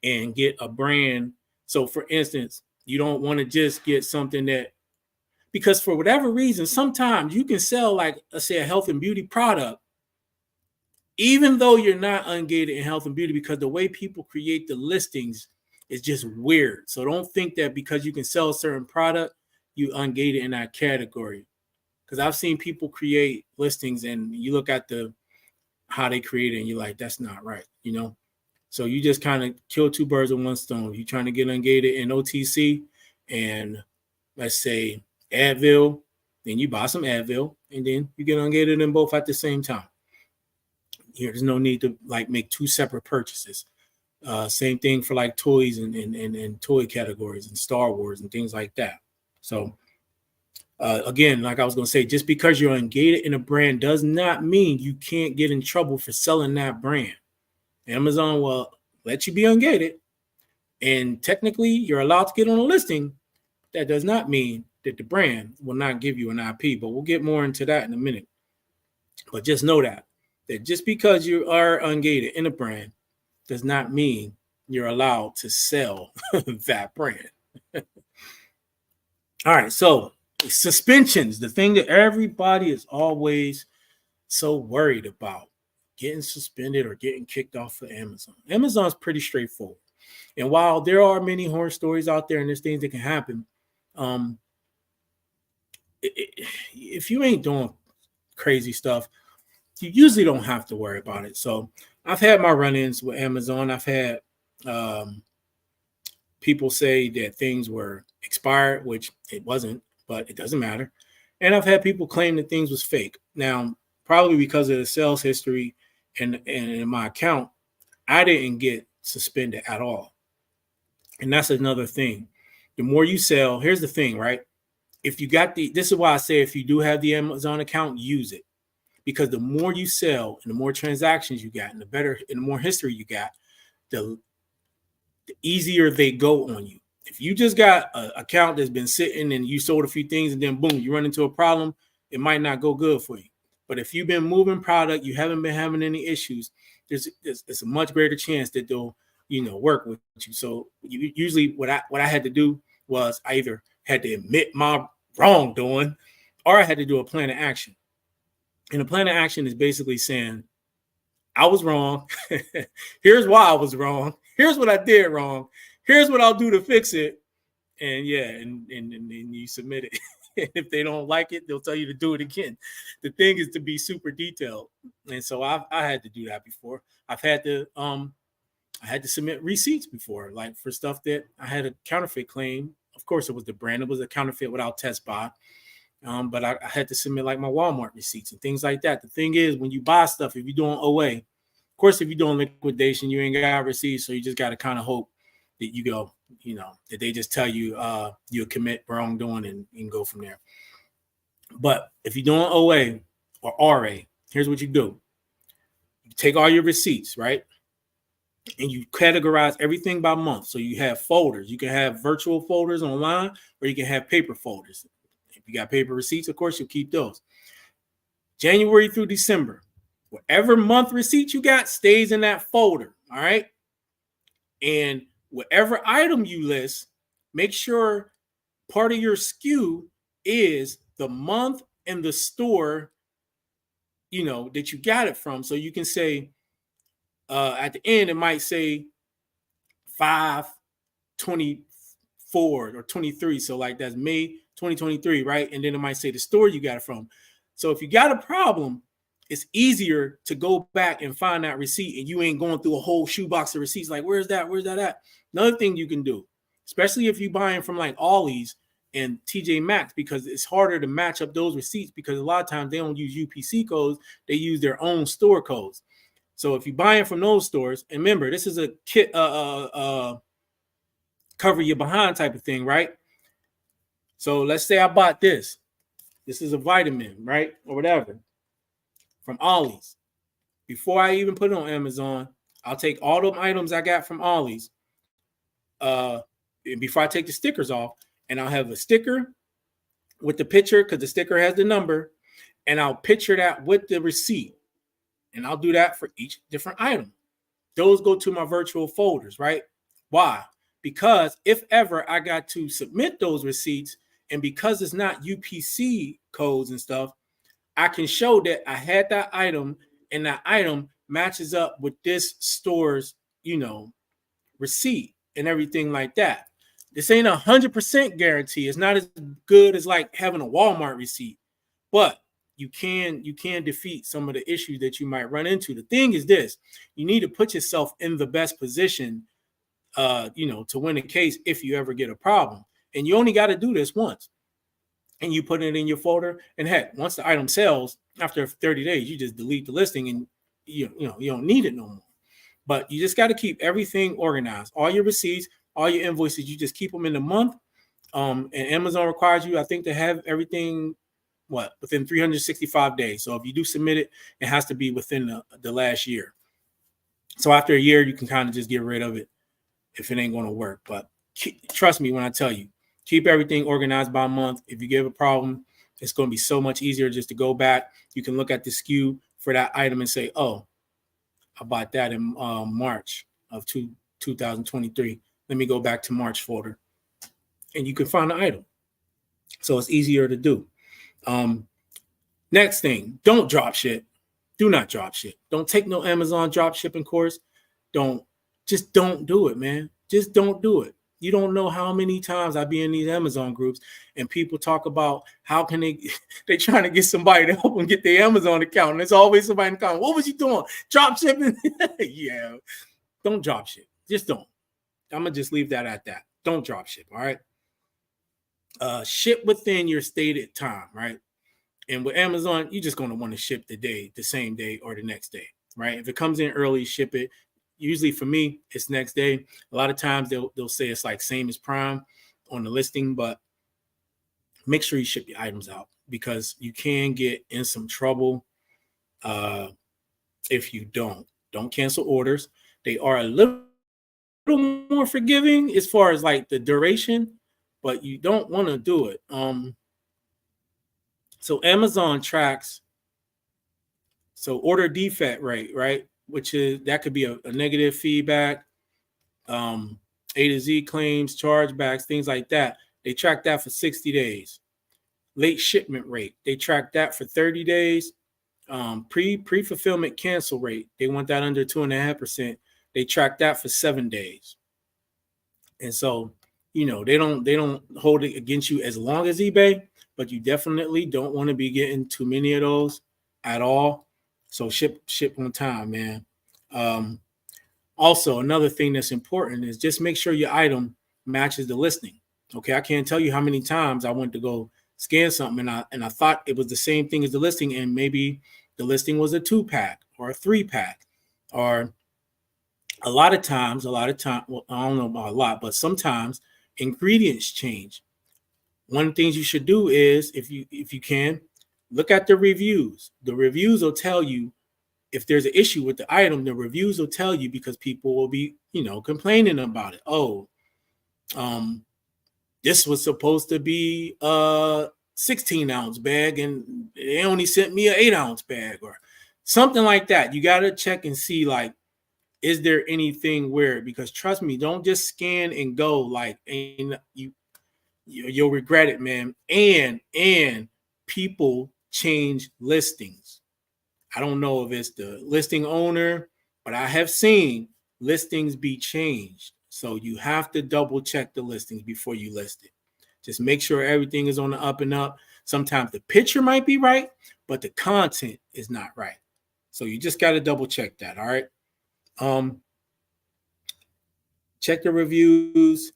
Speaker 1: and get a brand. So for instance, you don't want to just get something that, because for whatever reason, sometimes you can sell, like, let's say, a health and beauty product, even though you're not ungated in health and beauty, because the way people create the listings is just weird. So don't think that because you can sell a certain product, you ungated in that category. Because I've seen people create listings and you look at how they create it and you're like, that's not right, So you just kind of kill two birds with one stone. You're trying to get ungated in OTC and, let's say, Advil, then you buy some Advil and then you get ungated in both at the same time. There's no need to make two separate purchases. Same thing for like toys and toy categories and Star Wars and things like that. So again, like I was going to say, just because you're ungated in a brand does not mean you can't get in trouble for selling that brand. Amazon will let you be ungated, and technically you're allowed to get on a listing. That does not mean that the brand will not give you an IP, but we'll get more into that in a minute. But just know that just because you are ungated in a brand does not mean you're allowed to sell that brand. All right, so suspensions, the thing that everybody is always so worried about, getting suspended or getting kicked off of Amazon. Amazon's pretty straightforward. And while there are many horror stories out there and there's things that can happen, if you ain't doing crazy stuff, you usually don't have to worry about it. So I've had my run-ins with Amazon. I've had people say that things were expired, which it wasn't, but it doesn't matter. And I've had people claim that things was fake. Now, probably because of the sales history and in my account, I didn't get suspended at all. And that's another thing. The more you sell, here's the thing, right? If you got this is why I say, if you do have the Amazon account, use it. Because the more you sell and the more transactions you got and the more history you got, the easier they go on you. If you just got an account that's been sitting and you sold a few things and then boom, you run into a problem, it might not go good for you. But if you've been moving product, you haven't been having any issues, it's a much greater chance that they'll work with you. So usually what I had to do was I either had to admit my wrongdoing or I had to do a plan of action. And a plan of action is basically saying, I was wrong. Here's why I was wrong. Here's what I did wrong. Here's what I'll do to fix it. And and you submit it. If they don't like it, they'll tell you to do it again. The thing is to be super detailed. And so I had to do that before. I had to submit receipts before, like for stuff that I had a counterfeit claim. Of course, it was the brand. It was a counterfeit without test buy. But I had to submit like my Walmart receipts and things like that. The thing is, when you buy stuff, if you're doing OA, of course, if you're doing liquidation, you ain't got receipts. So you just got to kind of hope that you go, that they just tell you you'll commit wrongdoing and go from there. But if you're doing OA or RA, here's what you do. You take all your receipts, right? And you categorize everything by month. So you have folders. You can have virtual folders online, or you can have paper folders. If you got paper receipts, of course, you'll keep those. January through December, Whatever month receipt you got stays in that folder. All right. And whatever item you list, make sure part of your SKU is the month and the store, that you got it from. So you can say at the end, it might say 5/24 or 23. So like that's May 2023, right? And then it might say the store you got it from. So if you got a problem, it's easier to go back and find that receipt, and you ain't going through a whole shoebox of receipts. Like, where's that at? Another thing you can do, especially if you're buying from like Ollie's and TJ Maxx, because it's harder to match up those receipts, because a lot of times they don't use UPC codes, they use their own store codes. So if you're buying from those stores, and remember, this is a kit, cover your behind type of thing, right? So let's say I bought this. This is a vitamin, right? Or whatever, from Ollie's. Before I even put it on Amazon, I'll take all them items I got from Ollie's. Before I take the stickers off, and I'll have a sticker with the picture, because the sticker has the number, and I'll picture that with the receipt. And I'll do that for each different item. Those go to my virtual folders, right? Why? Because if ever I got to submit those receipts, and because it's not UPC codes and stuff, I can show that I had that item, and that item matches up with this store's, receipt and everything like that. This ain't 100% guarantee. It's not as good as like having a Walmart receipt, but you can defeat some of the issues that you might run into. The thing is this: you need to put yourself in the best position, to win a case if you ever get a problem. And you only got to do this once, and you put it in your folder. And heck, once the item sells after 30 days, you just delete the listing, and you don't need it no more. But you just got to keep everything organized. All your receipts, all your invoices, you just keep them in the month. And Amazon requires you, I think, to have everything within 365 days. So if you do submit it, it has to be within the last year. So after a year, you can kind of just get rid of it if it ain't going to work. But trust me when I tell you, keep everything organized by month. If you get a problem, it's going to be so much easier just to go back. You can look at the SKU for that item and say, oh, I bought that in March of 2023. Let me go back to March folder. And you can find the item. So it's easier to do. Next thing, don't drop ship. Do not drop ship. Don't take no Amazon drop shipping course. Don't do it, man. Just don't do it. You don't know how many times I be in these Amazon groups and people talk about how can they trying to get somebody to help them get their Amazon account. And there's always somebody in the comment, what was you doing? Drop shipping? Yeah. Don't drop ship. Just don't. I'm going to just leave that at that. Don't drop ship. All right. Ship within your stated time, right? And with Amazon, you're just going to want to ship the same day or the next day, right? If it comes in early, ship it. Usually for me, it's next day. A lot of times they'll say it's like same as Prime on the listing, but make sure you ship your items out, because you can get in some trouble if you don't. Don't cancel orders. They are a little more forgiving as far as like the duration, but you don't want to do it. So Amazon tracks order defect rate, right? Which is, that could be a negative feedback, A to Z claims, chargebacks, things like that. They track that for 60 days. Late shipment rate, they track that for 30 days. Pre-fulfillment cancel rate, they want that under 2.5%. They track that for 7 days. And so, they don't hold it against you as long as eBay, but you definitely don't want to be getting too many of those at all. So ship on time, man. Also, another thing that's important is just make sure your item matches the listing. Okay, I can't tell you how many times I went to go scan something and I thought it was the same thing as the listing, and maybe the listing was a 2-pack or a 3-pack, or a lot of times, well, I don't know about a lot, but sometimes ingredients change. One of the things you should do is, if you can, look at the reviews. The reviews will tell you if there's an issue with the item. The reviews will tell you, because people will be, complaining about it. Oh, this was supposed to be a 16-ounce bag and they only sent me an 8-ounce bag, or Something like that. You got to check and see, like, is there anything weird? Because trust me, don't just scan and go. Like, and you'll regret it, man. And people change listings. I don't know if it's the listing owner, but I have seen listings be changed. So you have to double check the listings before you list it. Just make sure everything is on the up and up. Sometimes the picture might be right, but the content is not right. So you just got to double check that. All right. Check the reviews,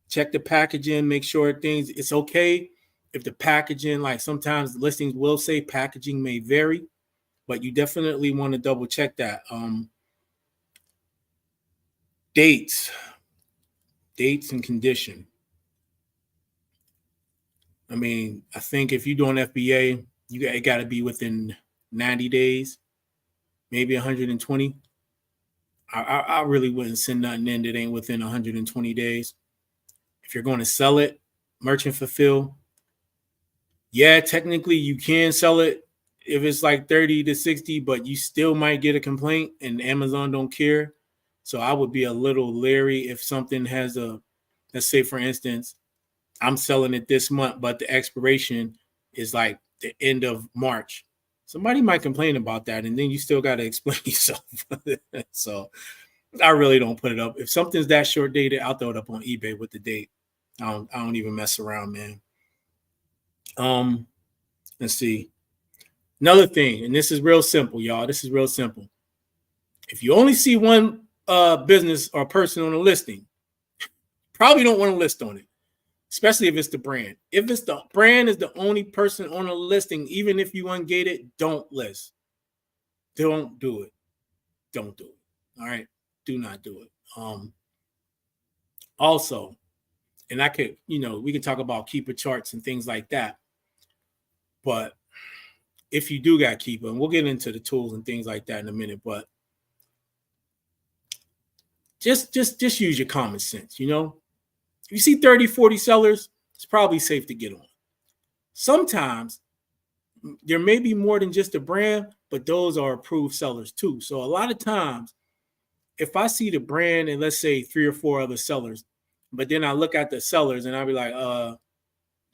Speaker 1: check the packaging, make sure things, it's okay if the packaging, like sometimes listings will say packaging may vary, but you definitely want to double check that. Dates and condition. I mean, I think if you're doing FBA, it got to be within 90 days, maybe 120. I really wouldn't send nothing in that ain't within 120 days. If you're going to sell it, merchant fulfill, yeah, technically you can sell it if it's like 30 to 60, but you still might get a complaint and Amazon don't care. So I would be a little leery if something has let's say for instance, I'm selling it this month, but the expiration is like the end of March. Somebody might complain about that, and then you still got to explain yourself. So I really don't put it up. If something's that short dated, I'll throw it up on eBay with the date. I don't even mess around, man. Let's see. Another thing, and this is real simple, y'all. This is real simple. If you only see one business or person on a listing, probably don't want to list on it, especially if it's the brand. If it's the brand is the only person on a listing, even if you ungate it, don't list. Don't do it. Don't do it. All right. Do not do it. Also, and I could, we can talk about keeper charts and things like that. But if you do got keeper, and we'll get into the tools and things like that in a minute, but just use your common sense, If you see 30, 40 sellers, it's probably safe to get on. Sometimes there may be more than just a brand, but those are approved sellers too. So a lot of times, if I see the brand and let's say 3 or 4 other sellers, but then I look at the sellers and I'll be like,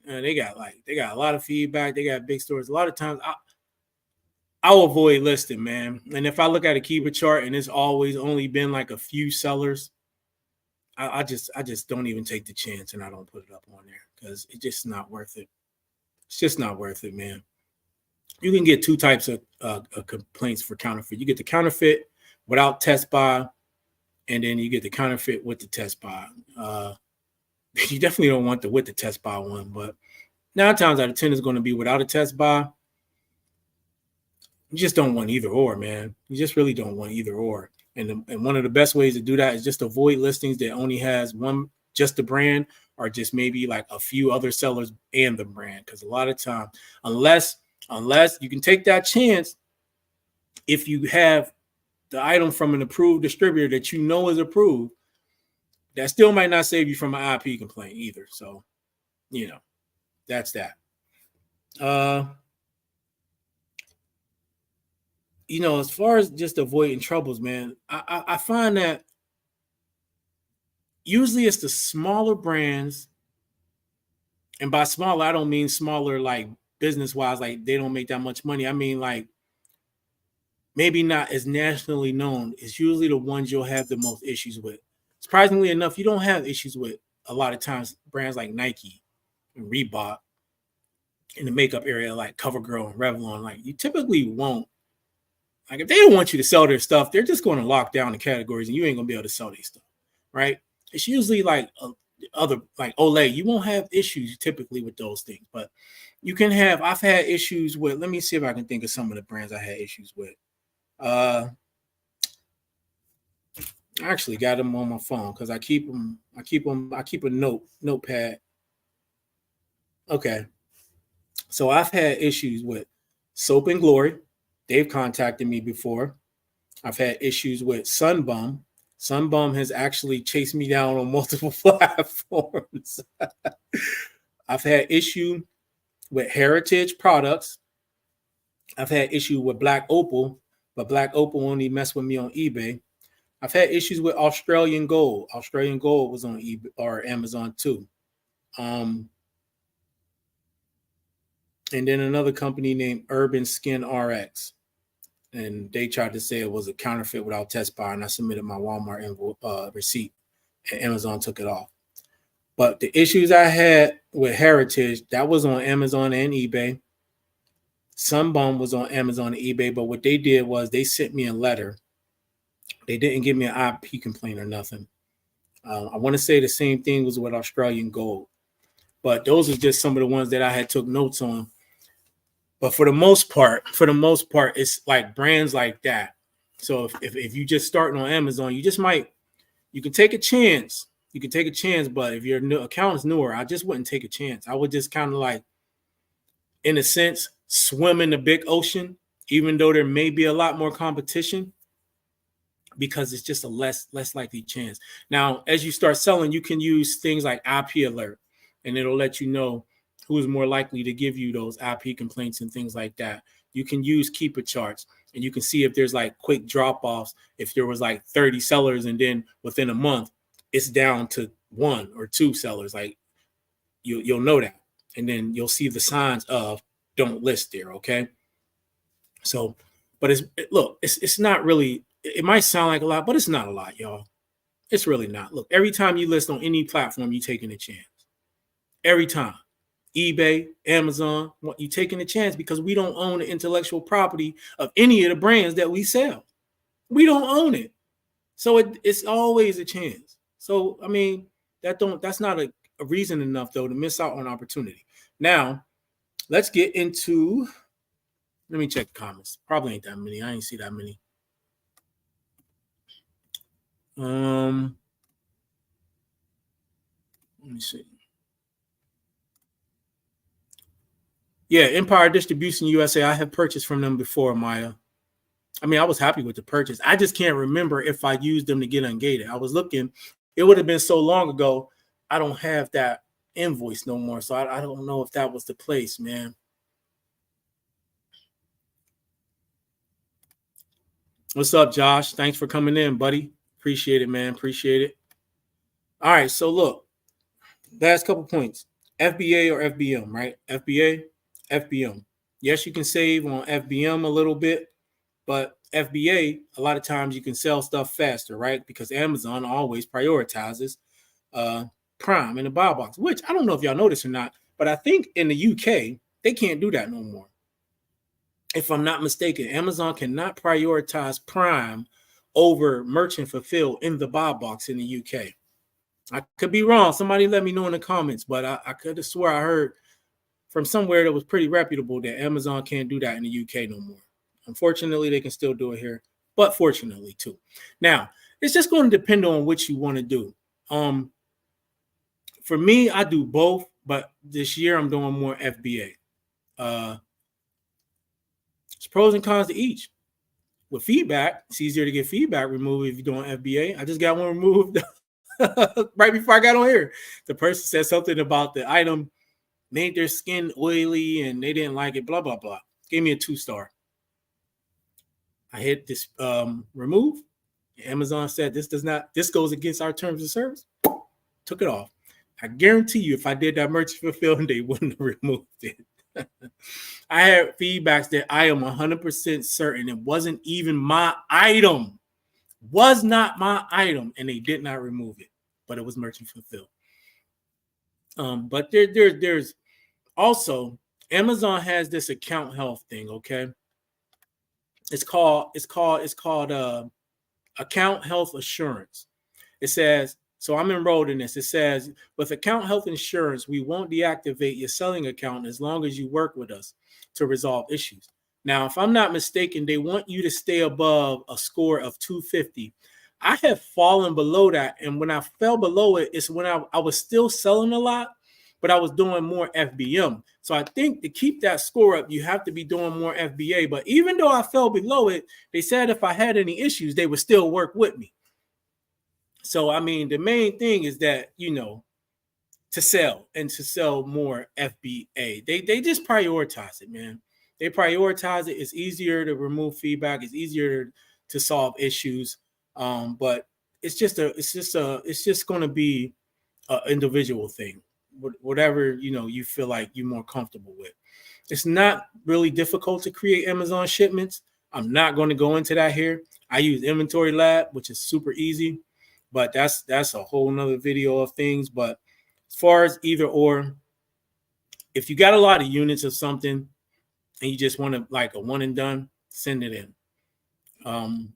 Speaker 1: they got a lot of feedback. They got big stores. A lot of times I'll avoid listing, man. And if I look at a keeper chart and it's always only been like a few sellers, I just don't even take the chance and I don't put it up on there because it's just not worth it. It's just not worth it, man. You can get 2 types of complaints for counterfeit. You get the counterfeit without test buy, and then you get the counterfeit with the test buy. You definitely don't want the with the test buy one, but 9 times out of 10 is going to be without a test buy. You just don't want either or, man. You just really don't want either or. And one of the best ways to do that is just avoid listings that only has one, just the brand, or just maybe like a few other sellers and the brand. Because a lot of time, unless you can take that chance, if you have the item from an approved distributor that you know is approved, that still might not save you from an IP complaint either. So, that's that. As far as just avoiding troubles, man, I find that usually it's the smaller brands. And by smaller, I don't mean smaller like business-wise, like they don't make that much money. I mean like maybe not as nationally known. It's usually the ones you'll have the most issues with. Surprisingly enough, you don't have issues with a lot of times brands like Nike and Reebok in the makeup area, like CoverGirl and Revlon. Like you typically won't. Like if they don't want you to sell their stuff, they're just going to lock down the categories and you ain't going to be able to sell their stuff, right? It's usually like other, like Olay. You won't have issues typically with those things, but you can have, I've had issues with, let me see if I can think of some of the brands I had issues with. I actually got them on my phone because I keep a notepad. Okay. So I've had issues with Soap and Glory. They've contacted me before. I've had issues with Sunbum. Sunbum has actually chased me down on multiple platforms. I've had issue with Heritage Products. I've had issues with Black Opal, but Black Opal only messed with me on eBay. I've had issues with Australian Gold. Australian Gold was on eBay or Amazon too. Um, and then another company named Urban Skin RX. And they tried to say it was a counterfeit without test buy, and I submitted my Walmart receipt, and Amazon took it off. But the issues I had with Heritage, that was on Amazon and eBay. Sunbum was on Amazon and eBay, but what they did was they sent me a letter. They didn't give me an IP complaint or nothing. I want to say the same thing was with Australian Gold, but those are just some of the ones that I had took notes on. But for the most part, it's like brands like that. So if you just starting on Amazon, you can take a chance. You can take a chance, but if your new account is newer, I just wouldn't take a chance. I would just kind of like, in a sense, swim in the big ocean, even though there may be a lot more competition, because it's just a less likely chance. Now, as you start selling, you can use things like IP alert, and it'll let you know who is more likely to give you those IP complaints and things like that. You can use keeper charts, and you can see if there's like quick drop-offs. If there was like 30 sellers and then within a month it's down to 1 or 2 sellers, like you'll know that. And then you'll see the signs of don't list there, okay? So, but it's not really, it might sound like a lot, but it's not a lot, y'all. It's really not. Look, every time you list on any platform, you're taking a chance. Every time. eBay, Amazon, you're taking a chance because we don't own the intellectual property of any of the brands that we sell. We don't own it. So it's always a chance. So, I mean, that's not a reason enough, though, to miss out on opportunity. Now, let's get into, let me check the comments. Probably ain't that many. I ain't see that many. Let me see. Yeah, Empire Distribution USA. I have purchased from them before, Maya. I mean, I was happy with the purchase. I just can't remember if I used them to get ungated. I was looking. It would have been so long ago. I don't have that invoice no more, so I don't know if that was the place, man. What's up, Josh? Thanks for coming in, buddy. Appreciate it, man. Appreciate it. All right, so look, last couple points. FBA or FBM, right? FBA, FBM. Yes, you can save on FBM a little bit, but FBA, a lot of times you can sell stuff faster, right? Because Amazon always prioritizes Prime in the buy box, which I don't know if y'all noticed or not, but I think in the UK, they can't do that no more. If I'm not mistaken, Amazon cannot prioritize Prime over Merchant Fulfill in the buy box in the UK. I could be wrong. Somebody let me know in the comments, but I could have swore I heard from somewhere that was pretty reputable that Amazon can't do that in the UK no more. Unfortunately, they can still do it here, but fortunately too. Now, it's just going to depend on what you want to do. For me, I do both, but this year I'm doing more FBA. It's pros and cons to each. With feedback, it's easier to get feedback removed if you're doing FBA. I just got one removed right before I got on here. The person said something about the item made their skin oily and they didn't like it, blah, blah, blah. Gave me a 2-star. I hit this remove. Amazon said this goes against our terms of service. Took it off. I guarantee you if I did that Merchant Fulfill, they wouldn't have removed it. I had feedbacks that I am 100% certain it wasn't even my item. Was not my item, and they did not remove it, but it was Merchant Fulfill. But there's also Amazon has this account health thing, okay? It's called account health assurance. It says, so I'm enrolled in this. It says, with account health insurance, we won't deactivate your selling account as long as you work with us to resolve issues. Now, if I'm not mistaken, they want you to stay above a score of 250. I have fallen below that. And when I fell below it, it's when I was still selling a lot, but I was doing more FBM. So I think to keep that score up, you have to be doing more FBA. But even though I fell below it, they said if I had any issues, they would still work with me. So, I mean, the main thing is that, to sell more FBA. They just prioritize it, man. They prioritize it. It's easier to remove feedback. It's easier to solve issues. But it's just going to be an individual thing, whatever you feel like you're more comfortable with. It's not really difficult to create Amazon shipments. I'm not going to go into that here. I use Inventory Lab, which is super easy, but that's a whole nother video of things. But as far as either or, if you got a lot of units of something and you just want to like a one and done, send it in. The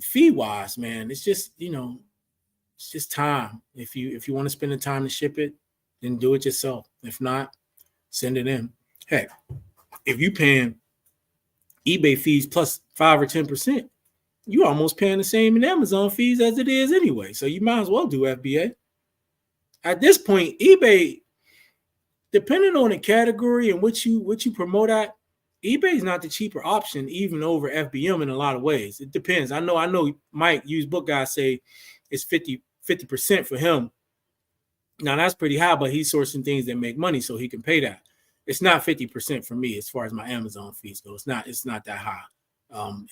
Speaker 1: fee wise, man, it's just it's just time. If you want to spend the time to ship it, then do it yourself. If not, send it in. Heck, if you paying eBay fees plus 5 or 10%, you almost paying the same in Amazon fees as it is anyway. So you might as well do FBA. At this point, eBay, depending on the category and what you promote at, eBay is not the cheaper option, even over FBM in a lot of ways. It depends. I know Mike, used book guy, say it's 50% for him. Now that's pretty high, but he's sourcing things that make money, so he can pay that. It's not 50% for me as far as my Amazon fees go. It's not that high.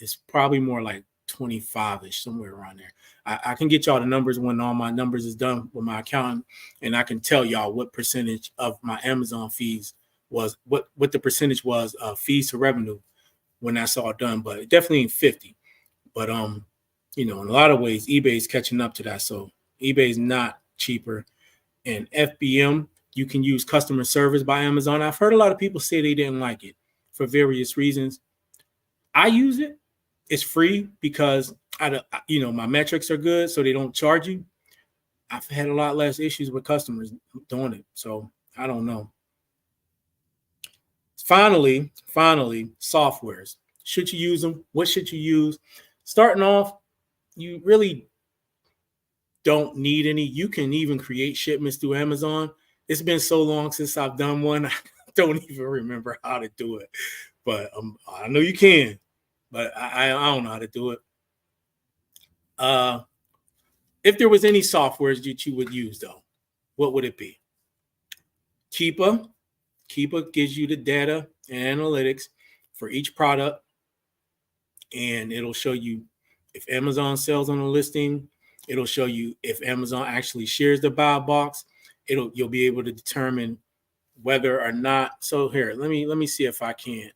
Speaker 1: It's probably more like 25-ish, somewhere around there. I can get y'all the numbers when all my numbers is done with my accountant, and I can tell y'all what percentage of my Amazon fees was, what the percentage was of fees to revenue when that's all done. But it definitely ain't 50. But in a lot of ways, eBay is catching up to that. So eBay is not cheaper. And FBM, you can use customer service by Amazon. I've heard a lot of people say they didn't like it for various reasons. I use it. It's free because my metrics are good, so they don't charge you. I've had a lot less issues with customers doing it. So I don't know. Finally, softwares. Should you use them? What should you use? Starting off, you really don't need any. You can even create shipments through Amazon. It's been so long since I've done one, I don't even remember how to do it. But I know you can, but I don't know how to do it. If there was any softwares that you would use, though, what would it be? Keepa. Keepa gives you the data and analytics for each product, and it'll show you if Amazon sells on a listing. It'll show you if Amazon actually shares the buy box. You'll be able to determine whether or not. So here, let me see if I can.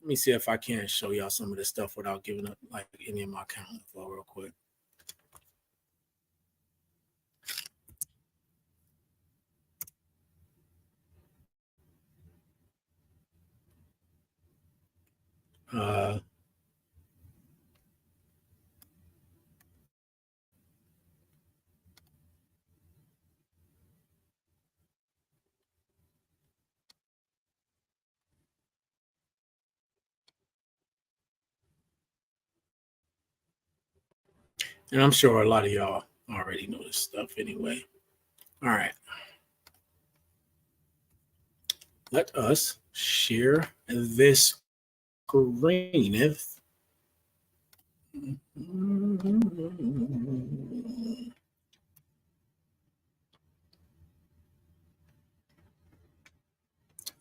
Speaker 1: Let me see if I can show y'all some of this stuff without giving up like any of my account info real quick. And I'm sure a lot of y'all already know this stuff anyway. All right. Let us share this screen.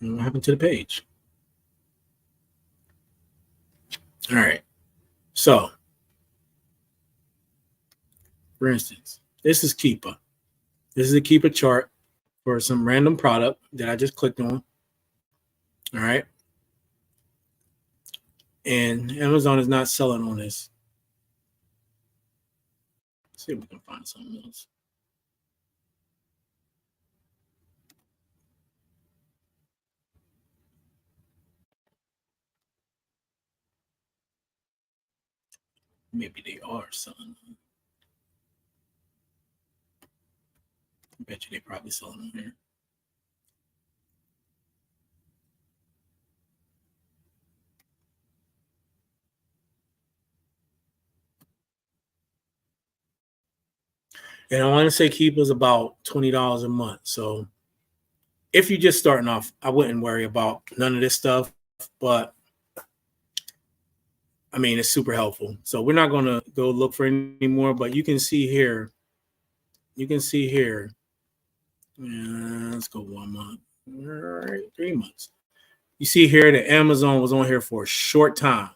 Speaker 1: What happened to the page? All right. So, for instance, this is Keepa. This is a Keepa chart for some random product that I just clicked on. All right. And Amazon is not selling on this. Let's see if we can find something else. Maybe they are selling. I bet you they probably selling on here. And I want to say Keepa's about $20 a month. So if you're just starting off, I wouldn't worry about none of this stuff. But I mean, it's super helpful. So we're not going to go look for any more, but you can see here. Let's go 1 month. All right, 3 months. You see here that Amazon was on here for a short time,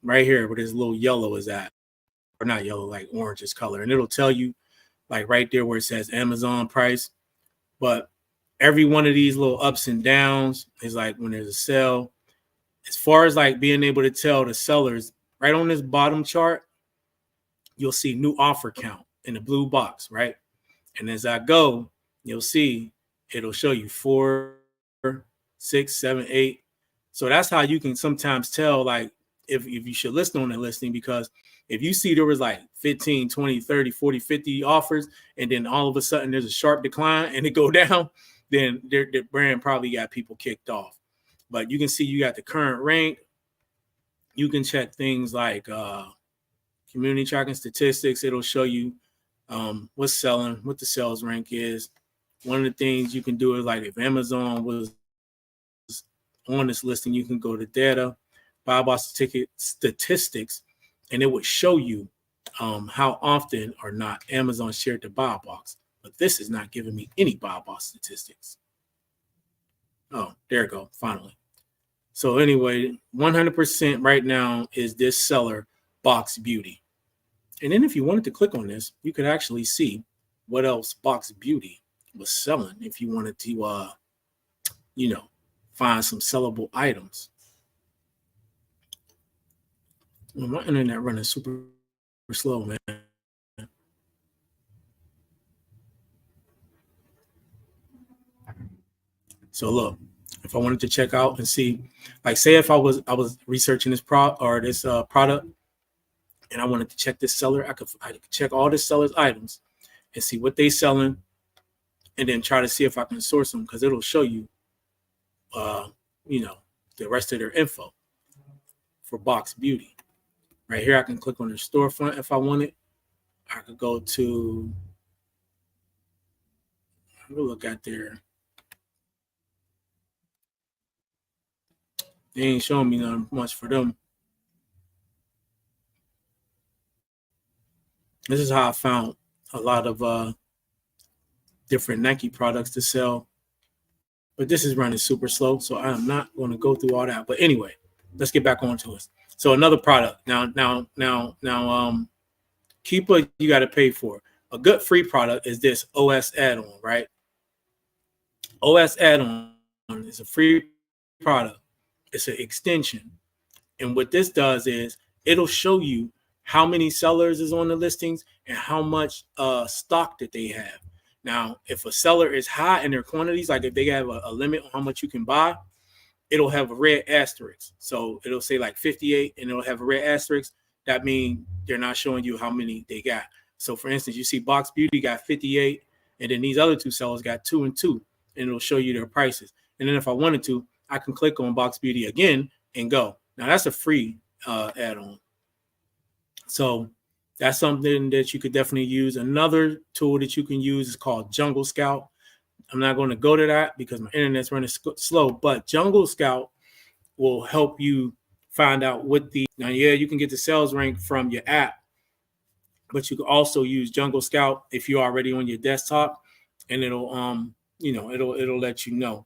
Speaker 1: right here where this little yellow is at, or not yellow, like orange is color, and it'll tell you like right there where it says Amazon price. But every one of these little ups and downs is like when there's a sale. As far as like being able to tell the sellers, right on this bottom chart, you'll see new offer count in the blue box, right? And as I go, you'll see it'll show you 4, 6, 7, 8. So that's how you can sometimes tell like if you should list on the listing, because if you see there was like 15, 20, 30, 40, 50 offers, and then all of a sudden there's a sharp decline and it go down, then the brand probably got people kicked off. But you can see you got the current rank. You can check things like community tracking statistics. It'll show you what's selling, what the sales rank is. One of the things you can do is like if Amazon was on this listing, you can go to data, buy box statistics, and it would show you how often or not Amazon shared the buy box. But this is not giving me any buy box statistics. Oh, there we go, finally. So anyway, 100% right now is this seller, Box Beauty. And then if you wanted to click on this, you could actually see what else Box Beauty was selling if you wanted to, find some sellable items. Well, my internet running super slow, man. So look, if I wanted to check out and see, like say if I was researching this product, and I wanted to check this seller, I could check all this seller's items and see what they selling, and then try to see if I can source them, because it'll show you, the rest of their info for Box Beauty. Right here, I can click on their storefront if I wanted. I could go to, we'll look at their, they ain't showing me nothing much for them. This is how I found a lot of different Nike products to sell. But this is running super slow, so I am not going to go through all that. But anyway, let's get back onto it. So another product. Now, Keepa, you got to pay for. A good free product is this OS add-on, right? OS add-on is a free product. It's an extension. And what this does is it'll show you how many sellers is on the listings and how much stock that they have. Now, if a seller is high in their quantities, like if they have a limit on how much you can buy, it'll have a red asterisk. So it'll say like 58 and it'll have a red asterisk. That means they're not showing you how many they got. So for instance, you see Box Beauty got 58, and then these other two sellers got 2 and 2, and it'll show you their prices. And then if I wanted to, I can click on Box Beauty again and go. Now that's a free add-on. So that's something that you could definitely use. Another tool that you can use is called Jungle Scout. I'm not going to go to that because my internet's running slow, but Jungle Scout will help you find out what you can get the sales rank from your app, but you can also use Jungle Scout if you're already on your desktop, and it'll it'll let you know.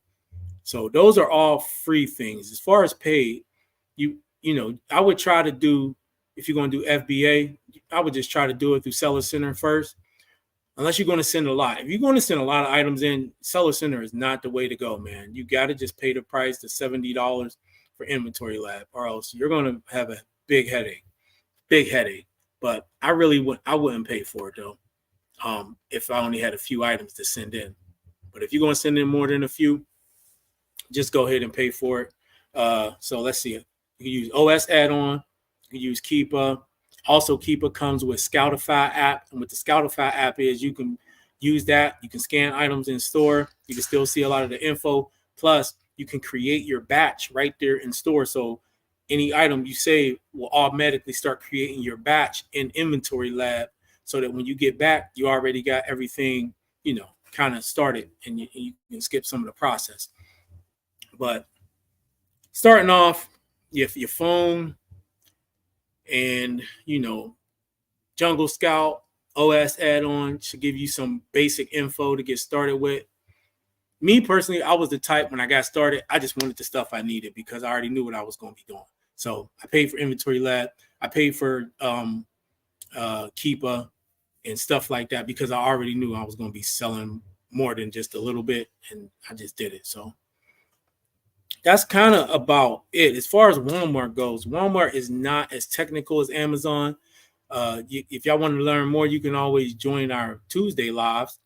Speaker 1: So those are all free things. As far as paid, I would try to do, if you're going to do FBA, I would just try to do it through Seller Center first, unless you're going to send a lot. If you're going to send a lot of items in, Seller Center is not the way to go, man. You got to just pay the price, the $70 for Inventory Lab, or else you're going to have a big headache. But I wouldn't pay for it though, if I only had a few items to send in. But if you're going to send in more than a few, just go ahead and pay for it. So let's see. You can use OS add-on. You can use Keepa. Also, Keepa comes with Scoutify app. And what the Scoutify app is, you can use that. You can scan items in store. You can still see a lot of the info. Plus, you can create your batch right there in store. So any item you save will automatically start creating your batch in Inventory Lab, so that when you get back, you already got everything, kind of started, and you can skip some of the process. But starting off, your phone and, Jungle Scout OS add-on should give you some basic info to get started with. Me personally, I was the type when I got started, I just wanted the stuff I needed because I already knew what I was going to be doing. So I paid for Inventory Lab. I paid for Keepa and stuff like that because I already knew I was going to be selling more than just a little bit, and I just did it. So that's kind of about it. As far as Walmart goes, Walmart is not as technical as Amazon. If y'all want to learn more, you can always join our Tuesday lives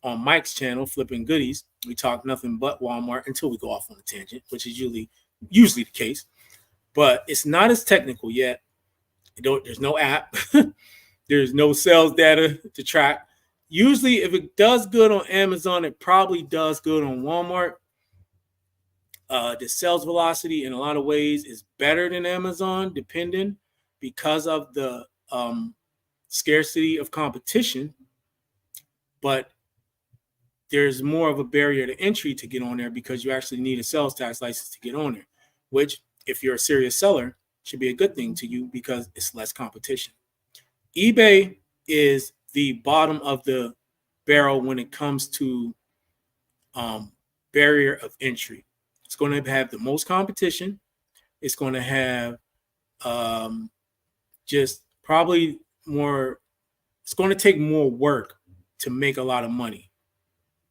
Speaker 1: on Mike's channel, Flipping Goodies. We talk nothing but Walmart until we go off on a tangent, which is usually the case. But it's not as technical yet. There's no app. There's no sales data to track. Usually, if it does good on Amazon, it probably does good on Walmart. The sales velocity in a lot of ways is better than Amazon, depending because of the scarcity of competition. But there's more of a barrier to entry to get on there because you actually need a sales tax license to get on there, which, if you're a serious seller, should be a good thing to you because it's less competition. eBay is the bottom of the barrel when it comes to barrier of entry. It's going to have the most competition. It's going to have just probably more. It's going to take more work to make a lot of money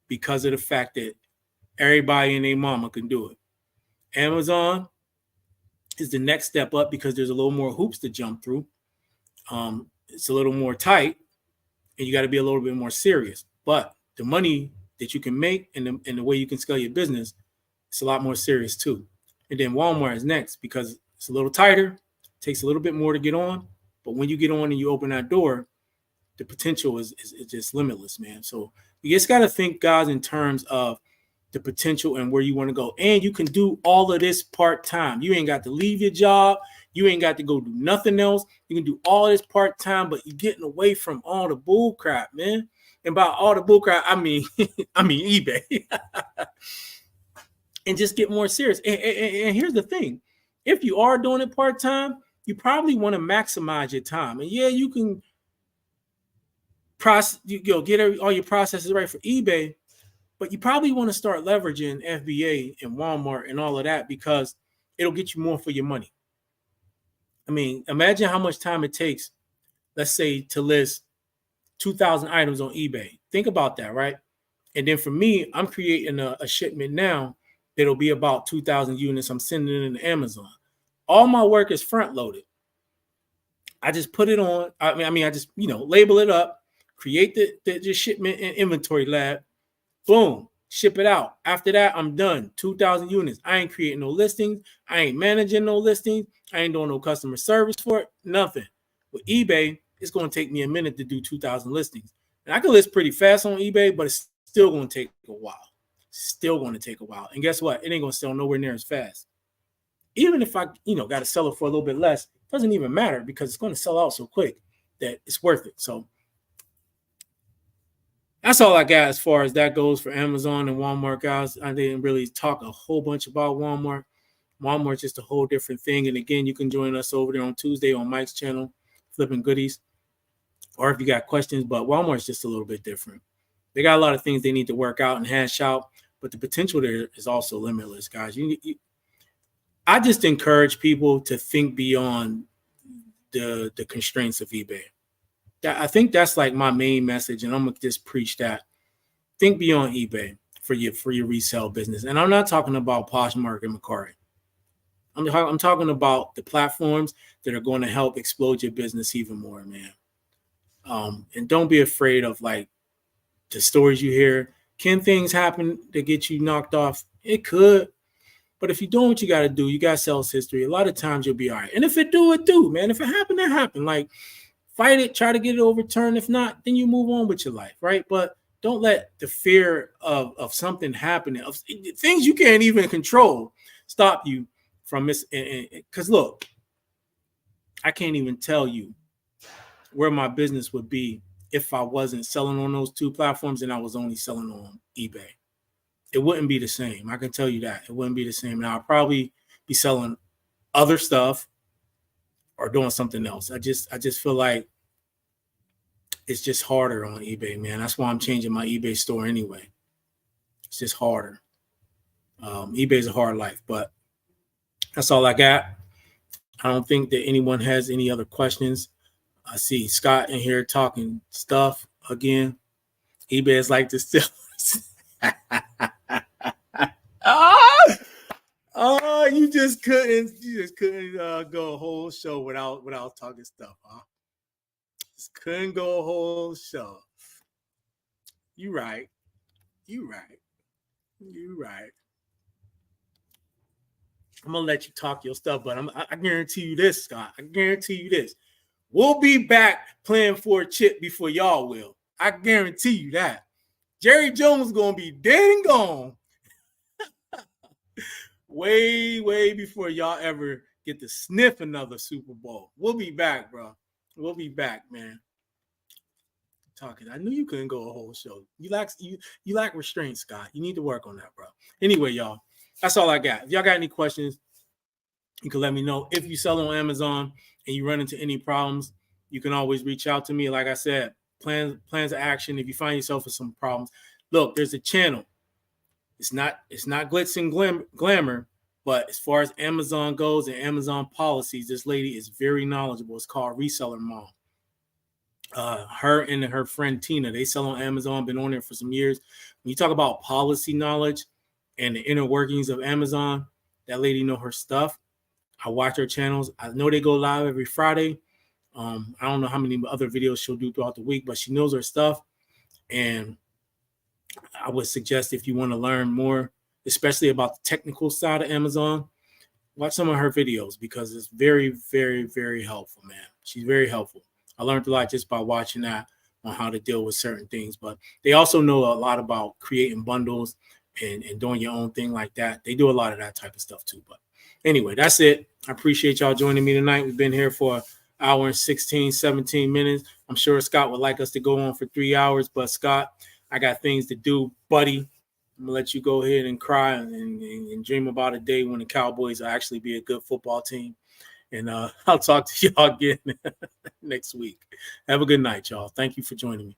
Speaker 1: because of the fact that everybody and their mama can do it. Amazon is the next step up because there's a little more hoops to jump through. It's a little more tight, and you got to be a little bit more serious. But the money that you can make and the way you can scale your business, it's a lot more serious too. And then Walmart is next because it's a little tighter, takes a little bit more to get on. But when you get on and you open that door, the potential is just limitless, man. So you just got to think, guys, in terms of the potential and where you want to go. And you can do all of this part-time. You ain't got to leave your job. You ain't got to go do nothing else. You can do all this part-time, but you're getting away from all the bull crap, man. And by all the bull crap, I mean eBay. And just get more serious. And here's the thing. If you are doing it part-time, you probably want to maximize your time. And yeah, you can get all your processes right for eBay, but you probably want to start leveraging FBA and Walmart and all of that because it'll get you more for your money. I mean, imagine how much time it takes, let's say, to list 2,000 items on eBay. Think about that, right? And then for me, I'm creating a shipment now that'll be about 2,000 units. I'm sending it into Amazon. All my work is front loaded. I just put it on. I mean, I just, label it up, create the shipment in Inventory Lab, boom, ship it out. After that, I'm done. 2,000 units. I ain't creating no listings. I ain't managing no listings. I ain't doing no customer service for it. Nothing. With eBay, it's going to take me a minute to do 2,000 listings. And I can list pretty fast on eBay, but it's still going to take a while. Still going to take a while. And guess what? It ain't going to sell nowhere near as fast. Even if I, got to sell it for a little bit less, it doesn't even matter because it's going to sell out so quick that it's worth it. So that's all I got as far as that goes for Amazon and Walmart, guys. I didn't really talk a whole bunch about Walmart. Walmart's just a whole different thing. And again, you can join us over there on Tuesday on Mike's channel, Flipping Goodies, or if you got questions. But Walmart's just a little bit different. They got a lot of things they need to work out and hash out, but the potential there is also limitless, guys. I just encourage people to think beyond the constraints of eBay. I think that's like my main message, and I'm gonna just preach that. Think beyond eBay for your resale business, and I'm not talking about Poshmark and Mercari. I'm talking about the platforms that are going to help explode your business even more, man. And don't be afraid of like the stories you hear. Can things happen to get you knocked off? It could. But if you're doing what you got to do, you got sales history, a lot of times you'll be all right. And if it do, man. If it happened, it happened. Like, fight it, try to get it overturned. If not, then you move on with your life, right? But don't let the fear of something happening, of things you can't even control, stop you from this. Because look, I can't even tell you where my business would be if I wasn't selling on those two platforms and I was only selling on eBay. It wouldn't be the same. I can tell you that. It wouldn't be the same. And I'll probably be selling other stuff or doing something else. I just feel like it's just harder on eBay, man. That's why I'm changing my eBay store anyway. It's just harder. eBay's a hard life, but that's all I got. I don't think that anyone has any other questions. I see Scott in here talking stuff again. eBay is like this still. Oh, you just couldn't go a whole show without talking stuff, huh? Just couldn't go a whole show. You right. I'm gonna let you talk your stuff, but I guarantee you this, Scott. I guarantee you this. We'll be back playing for a chip before y'all will. I guarantee you that. Jerry Jones is gonna be dead and gone way before y'all ever get to sniff another Super Bowl. We'll be back, bro. We'll be back, man. Talking. I knew you couldn't go a whole show. You lack restraint, Scott. You need to work on that, bro. Anyway, y'all, that's all I got. If y'all got any questions, you can let me know. If you sell on Amazon and you run into any problems, you can always reach out to me. Like I said, plans of action. If you find yourself with some problems, look, there's a channel. It's not glitz and glamour, but as far as Amazon goes and Amazon policies, this lady is very knowledgeable. It's called Reseller Mom. Her and her friend Tina, they sell on Amazon, been on there for some years. When you talk about policy knowledge and the inner workings of Amazon, that lady know her stuff. I watch her channels. I know they go live every Friday. I don't know how many other videos she'll do throughout the week, but she knows her stuff. And I would suggest if you want to learn more, especially about the technical side of Amazon, watch some of her videos because it's very, very, very helpful, man. She's very helpful. I learned a lot just by watching that on how to deal with certain things. But they also know a lot about creating bundles and doing your own thing like that. They do a lot of that type of stuff too. But anyway, that's it. I appreciate y'all joining me tonight. We've been here for an hour and 16, 17 minutes. I'm sure Scott would like us to go on for 3 hours. But Scott, I got things to do, buddy. I'm going to let you go ahead and cry and dream about a day when the Cowboys will actually be a good football team. And I'll talk to y'all again next week. Have a good night, y'all. Thank you for joining me.